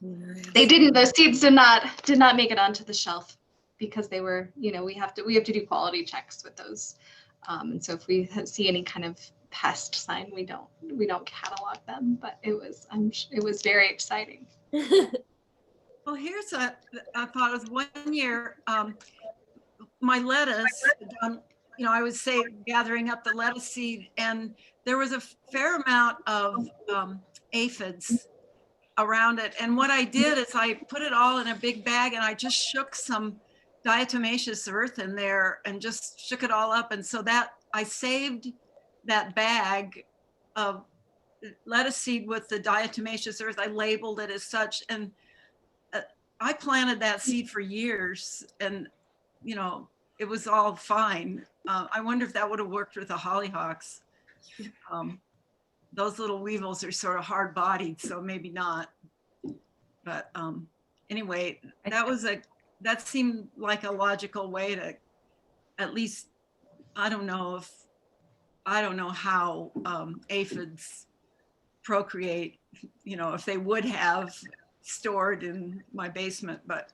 Those seeds did not make it onto the shelf because they were, we have to do quality checks with those. And so if we see any kind of pest sign, we don't catalog them, but it was very exciting. Well, here's I thought it was 1 year, my lettuce, I was gathering up the lettuce seed, and there was a fair amount of aphids around it. And what I did is I put it all in a big bag, and I just shook some diatomaceous earth in there and just shook it all up. And so that I saved that bag of lettuce seed with the diatomaceous earth. I labeled it as such, and I planted that seed for years, and it was all fine. I wonder if that would have worked with the hollyhocks. Those little weevils are sort of hard-bodied, so maybe not. But anyway, that seemed like a logical way to, at least, I don't know how aphids procreate, if they would have stored in my basement, but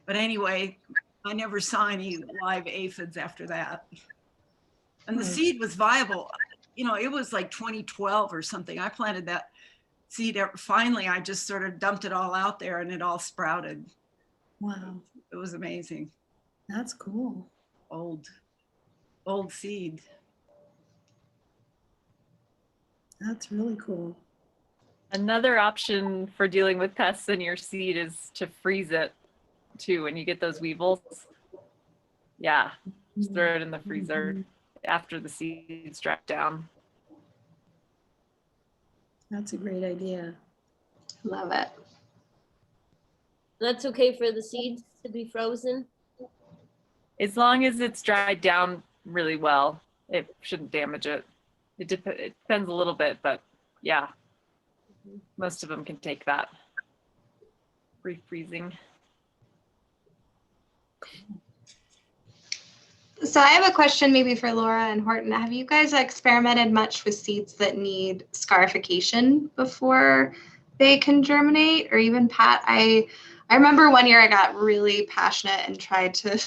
anyway, I never saw any live aphids after that. And the seed was viable. It was like 2012 or something. I planted that seed. Finally, I just sort of dumped it all out there, and it all sprouted. Wow. It was amazing. That's cool. Old seed. That's really cool. Another option for dealing with pests in your seed is to freeze it too when you get those weevils. Yeah, just throw it in the freezer after the seeds drop down. That's a great idea. Love it. That's okay for the seeds to be frozen? As long as it's dried down really well, it shouldn't damage it. It depends a little bit, but yeah, most of them can take that. refreezing. So I have a question maybe for Laura and Horton. Have you guys experimented much with seeds that need scarification before they can germinate, or even Pat? I remember one year I got really passionate and tried to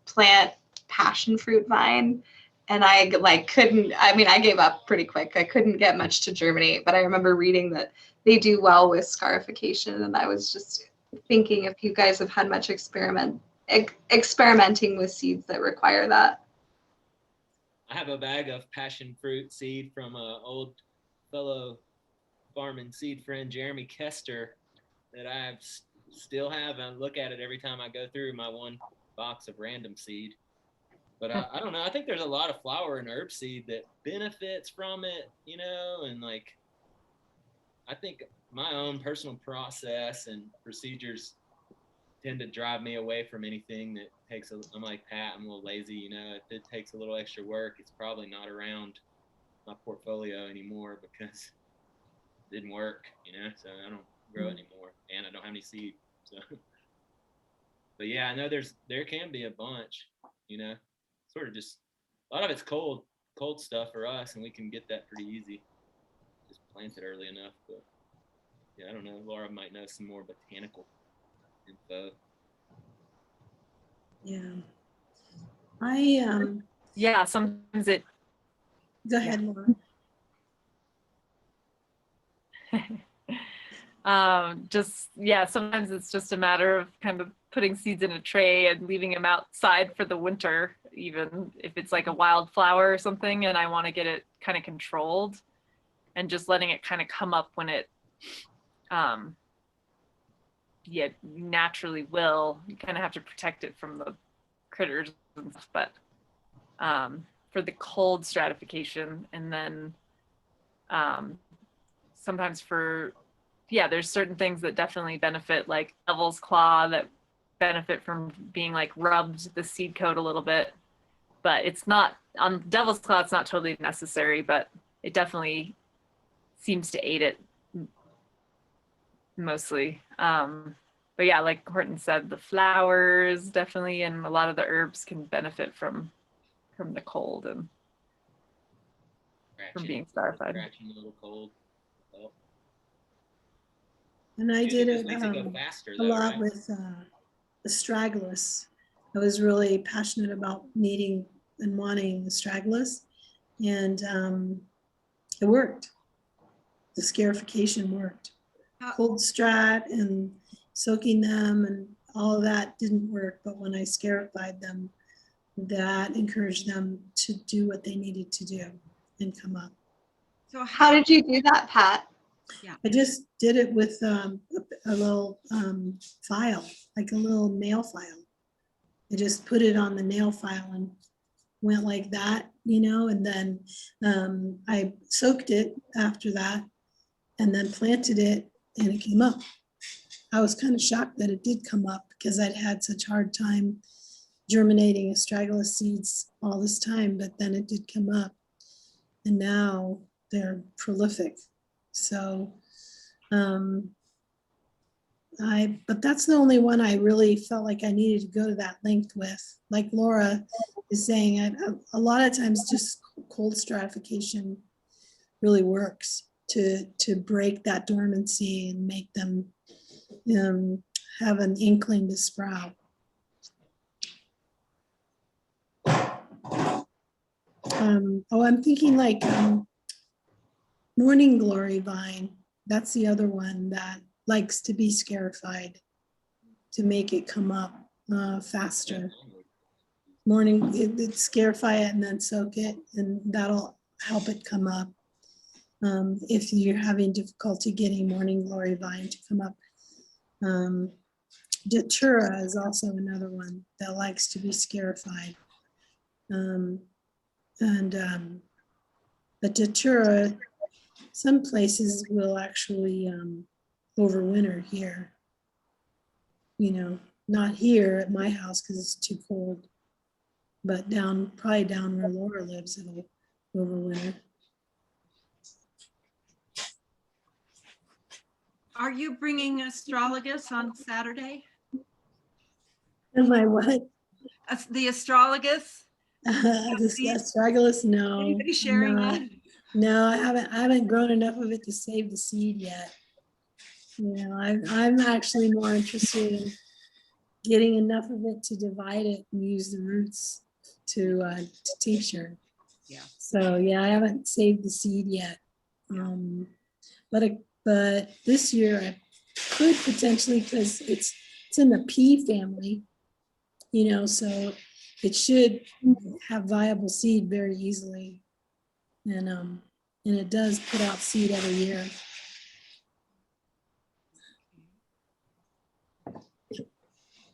plant passion fruit vine, and I couldn't. I mean, I gave up pretty quick. I couldn't get much to germinate, but I remember reading that they do well with scarification, and I was just thinking if you guys have had much experimenting with seeds that require that. I have a bag of passion fruit seed from an old fellow farming seed friend, Jeremy Kester, that I still have and look at it every time I go through my one box of random seed. But I don't know. I think there's a lot of flower and herb seed that benefits from it, you know, and like, I think my own personal process and procedures tend to drive me away from anything that takes I'm like Pat, I'm a little lazy, you know. If it takes a little extra work, it's probably not around my portfolio anymore because it didn't work, you know. So I don't grow anymore, and I don't have any seed. So, but yeah, I know there can be a bunch, you know. Sort of just a lot of it's cold stuff for us, and we can get that pretty easy. Just plant it early enough, but yeah, I don't know. Laura might know some more botanical info. Yeah. I Yeah, sometimes it go ahead, Laura. sometimes it's just a matter of kind of putting seeds in a tray and leaving them outside for the winter, even if it's like a wildflower or something, and I want to get it kind of controlled, and just letting it kind of come up when it naturally will. You kind of have to protect it from the critters and stuff, but for the cold stratification, and then sometimes there's certain things that definitely benefit, like devil's claw, that benefit from being like rubbed the seed coat a little bit, but it's not on devil's claw, it's not totally necessary, but it definitely seems to aid it mostly. But yeah, like Horton said, the flowers definitely, and a lot of the herbs can benefit from the cold and from being scarified. Scratching a little cold. Oh. And I Usually did just it makes it go faster, a though, lot right? with astragalus. I was really passionate about needing and wanting astragalus, and it worked. The scarification worked. Cold strat and soaking them and all of that didn't work, but when I scarified them, that encouraged them to do what they needed to do and come up. So How did you do that, Pat? I just did it with a little file, like a little nail file. I just put it on the nail file and went like that, you know, and then I soaked it after that and then planted it, and it came up. I was kind of shocked that it did come up because I'd had such a hard time germinating astragalus seeds all this time, but then it did come up, and now they're prolific. So but that's the only one I really felt like I needed to go to that length with. Like Laura is saying, a lot of times just cold stratification really works to break that dormancy and make them have an inkling to sprout. I'm thinking like morning glory vine. That's the other one that likes to be scarified to make it come up faster. Morning, it scarify it and then soak it, and that'll help it come up. If you're having difficulty getting morning glory vine to come up. Datura is also another one that likes to be scarified. But datura, some places will actually overwinter here. You know, not here at my house because it's too cold, but probably down where Laura lives, it'll overwinter. Are you bringing astrologus on Saturday? Am I what? The astrologus? The astragalus? No. Anybody I'm sharing not. that? No, I haven't grown enough of it to save the seed yet. You know, I'm actually more interested in getting enough of it to divide it and use the roots to tincture. Yeah. So yeah, I haven't saved the seed yet. But this year I could potentially, because it's in the pea family, you know, so it should have viable seed very easily. And it does put out seed every year.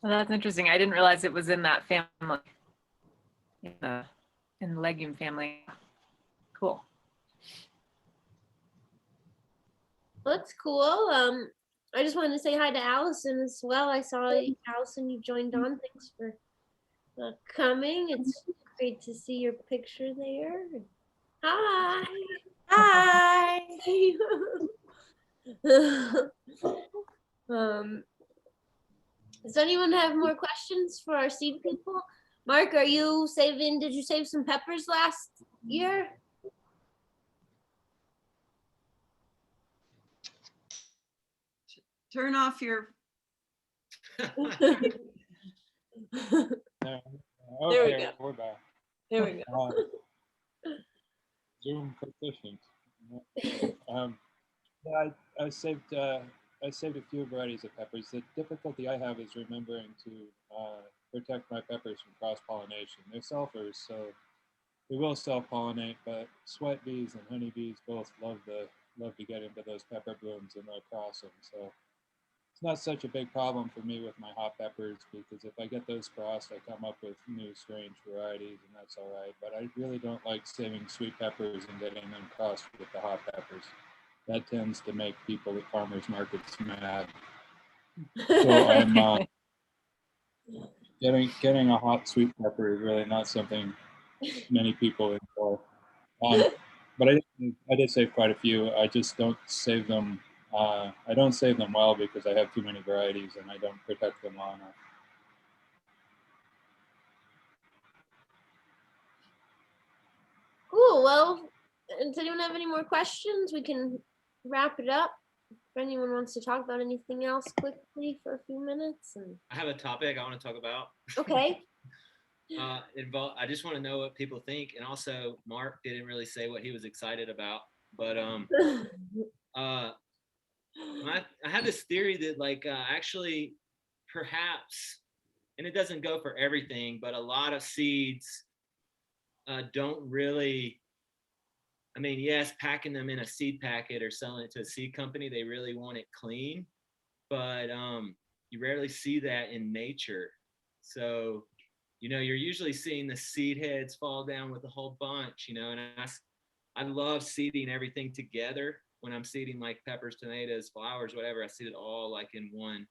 Well, that's interesting. I didn't realize it was in that family, in the legume family. Cool. Well, that's cool. I just wanted to say hi to Allison as well. I saw Allison, you joined on. Thanks for coming. It's great to see your picture there. Hi. Hi. Does anyone have more questions for our seed people? Mark, did you save some peppers last year? Turn off your, There we go. We're back. There we go. Zoom proficient. Yeah, I saved a few varieties of peppers. The difficulty I have is remembering to protect my peppers from cross-pollination. They're selfers, so they will self-pollinate, but sweat bees and honeybees both love to get into those pepper blooms and they'll cross them. So it's not such a big problem for me with my hot peppers, because if I get those crossed, I come up with new strange varieties, and that's all right. But I really don't like saving sweet peppers and getting them crossed with the hot peppers. That tends to make people at farmers markets mad. So I'm getting a hot sweet pepper is really not something many people enjoy. But I did save quite a few. I just don't save them. I don't save them well because I have too many varieties and I don't protect them well enough. Cool. Well, does anyone have any more questions? We can wrap it up. If anyone wants to talk about anything else quickly for a few minutes. I have a topic I want to talk about. Okay. I just want to know what people think, and also Mark didn't really say what he was excited about, but I have this theory that actually perhaps, and it doesn't go for everything, but a lot of seeds don't really, I mean, yes, packing them in a seed packet or selling it to a seed company, they really want it clean, but you rarely see that in nature. So, you know, you're usually seeing the seed heads fall down with a whole bunch, you know, and I love seeding everything together. When I'm seeding like peppers, tomatoes, flowers, whatever, I seed it all like in one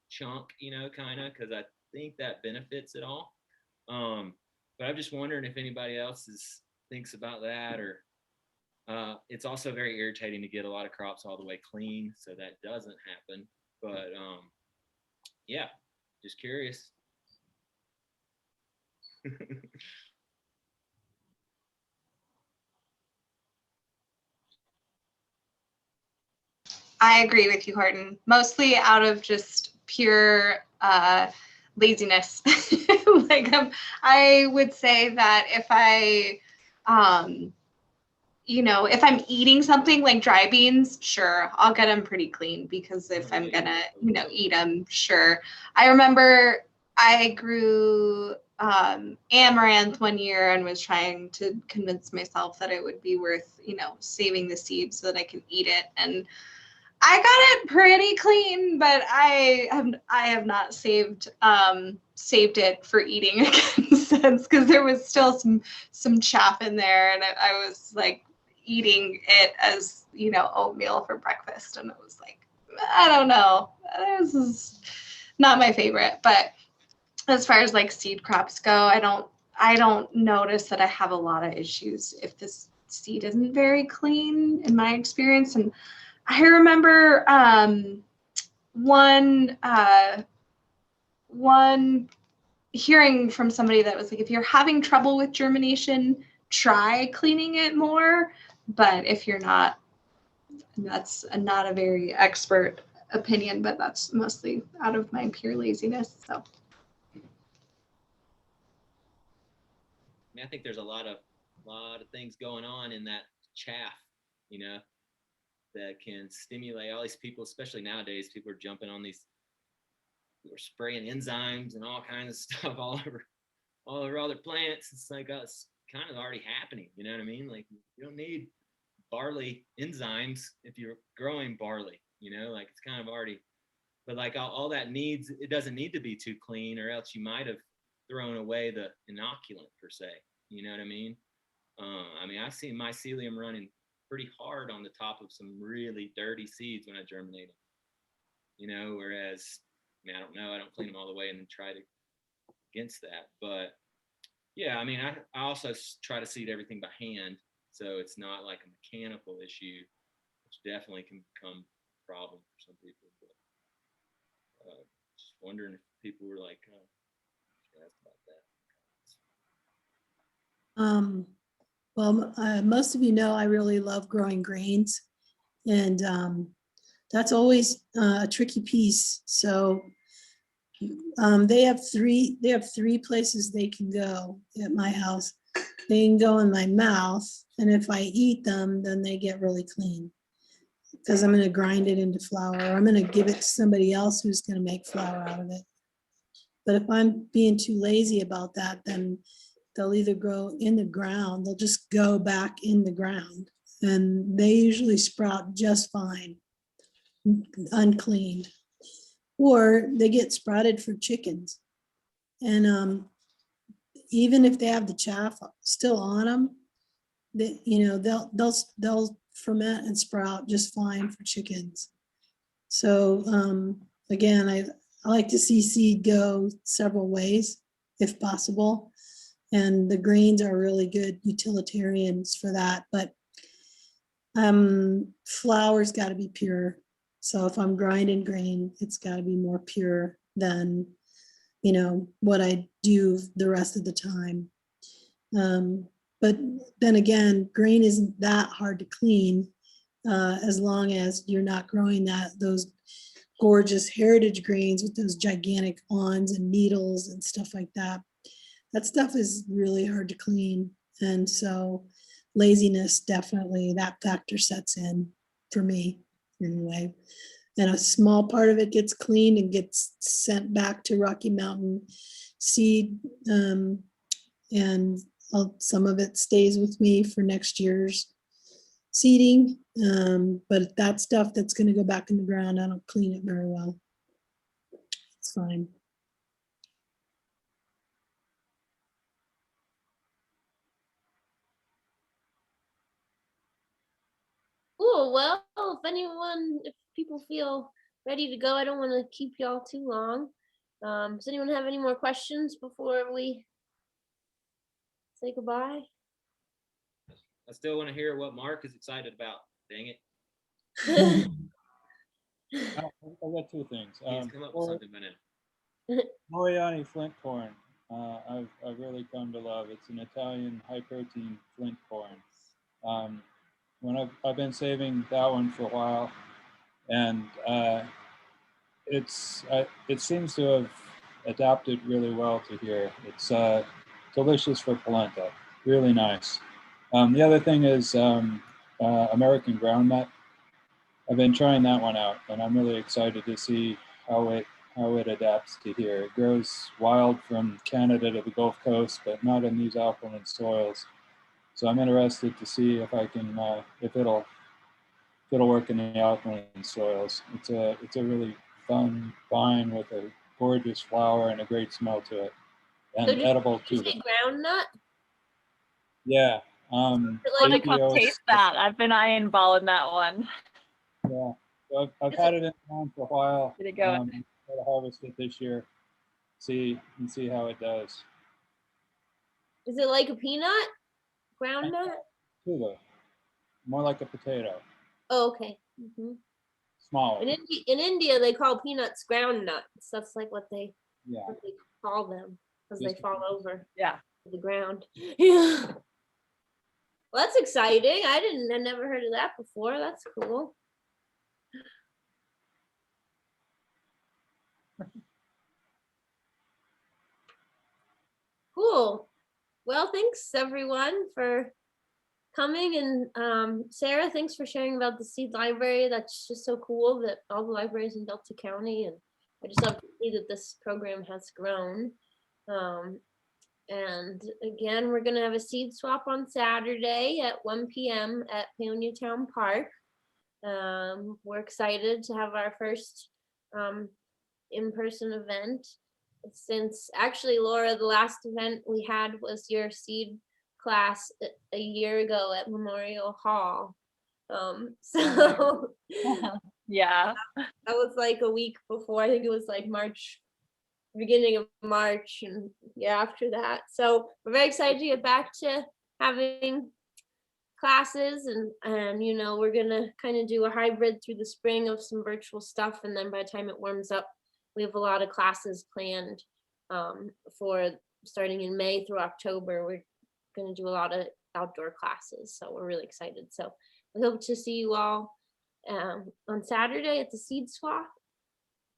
chunk, you know, kind of, because I think that benefits it all. But I'm just wondering if anybody else thinks about that, or it's also very irritating to get a lot of crops all the way clean, so that doesn't happen. But yeah, just curious. I agree with you, Horton. Mostly out of just pure laziness. I would say that if I, if I'm eating something like dry beans, sure, I'll get them pretty clean, because if I'm gonna, eat them, sure. I remember I grew amaranth one year and was trying to convince myself that it would be worth, saving the seeds so that I could eat it. And I got it pretty clean, but I have not saved it for eating again since, because there was still some chaff in there, and I was like eating it as oatmeal for breakfast, and it was like, I don't know, this is not my favorite. But as far as like seed crops go, I don't notice that I have a lot of issues if this seed isn't very clean, in my experience. And I remember one hearing from somebody that was like, if you're having trouble with germination, try cleaning it more. But if you're not, that's not a very expert opinion, but that's mostly out of my pure laziness. So I mean, I think there's a lot of things going on in that chaff, you know, that can stimulate all these people, especially nowadays. People are jumping on these, we're spraying enzymes and all kinds of stuff all over all their plants. It's like it's kind of already happening. You know what I mean? Like you don't need barley enzymes if you're growing barley. You know, like it's kind of already. But like all that needs, it doesn't need to be too clean, or else you might have thrown away the inoculant per se. You know what I mean? I mean, I've seen mycelium running pretty hard on the top of some really dirty seeds when I germinate them. You know, whereas, I mean, I don't know, I don't clean them all the way and then try to against that. But yeah, I mean, I also try to seed everything by hand, so it's not like a mechanical issue, which definitely can become a problem for some people. But just wondering if people were like, asked about that. Well, most of you know I really love growing grains, and that's always a tricky piece. So they have three places they can go at my house. They can go in my mouth, and if I eat them, then they get really clean because I'm going to grind it into flour, or I'm going to give it to somebody else who's going to make flour out of it. But if I'm being too lazy about that, then they'll either grow in the ground, they'll just go back in the ground, and they usually sprout just fine, uncleaned. Or they get sprouted for chickens. And even if they have the chaff still on them, they'll ferment and sprout just fine for chickens. So again, I like to see seed go several ways if possible. And the grains are really good utilitarians for that. But flour's got to be pure. So if I'm grinding grain, it's got to be more pure than, what I do the rest of the time. But then again, grain isn't that hard to clean as long as you're not growing those gorgeous heritage grains with those gigantic awns and needles and stuff like that. That stuff is really hard to clean. And so laziness, definitely that factor sets in for me anyway. And a small part of it gets cleaned and gets sent back to Rocky Mountain Seed. And some of it stays with me for next year's seeding. But that stuff that's going to go back in the ground, I don't clean it very well. It's fine. Cool. Well, if people feel ready to go, I don't want to keep y'all too long. Does anyone have any more questions before we say goodbye? I still want to hear what Mark is excited about. Dang it. I've got two things. He's come up with something by now. Moriani flint corn. I've really come to love. It's an Italian high protein flint corn. When I've been saving that one for a while, and it seems to have adapted really well to here. It's delicious for polenta, really nice. The other thing is American groundnut. I've been trying that one out, and I'm really excited to see how it adapts to here. It grows wild from Canada to the Gulf Coast, but not in these alkaline soils. So I'm interested to see if I can if it'll work in the alkaline soils. It's a really fun vine with a gorgeous flower and a great smell to it, and So edible too. Groundnut? Yeah. I want to come taste that. I've been eyeballing that one. Yeah. So I've had it in town for a while. Did it go? Try to harvest it this year. See how it does. Is it like a peanut? Groundnut? Tuba. More like a potato. Oh, okay. Mm-hmm. smaller. In India, they call peanuts ground nuts. That's like what they Yeah. call them because they Just- fall over Yeah. to the ground. Yeah. Well, that's exciting. I never heard of that before. That's cool. Cool. Well, thanks everyone for coming, and Sarah, thanks for sharing about the seed library. That's just so cool that all the libraries in Delta County, and I just love to see that this program has grown. And again, we're gonna have a seed swap on Saturday at 1 p.m. at Paonia Town Park. We're excited to have our first in-person event. Since actually, Laura, the last event we had was your seed class a year ago at Memorial Hall. So Yeah. that was like a week before. I think it was like March, beginning of March, and yeah, after that. So we're very excited to get back to having classes, and you know, we're gonna kind of do a hybrid through the spring of some virtual stuff, and then by the time it warms up, we have a lot of classes planned for starting in May through October. We're gonna do a lot of outdoor classes, so we're really excited. So we hope to see you all on Saturday at the seed swap.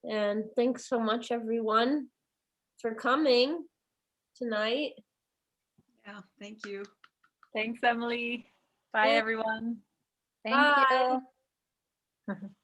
And thanks so much, everyone, for coming tonight. Yeah, thank you. Thanks, Emily. Bye, Yeah. everyone. Thank Bye. you.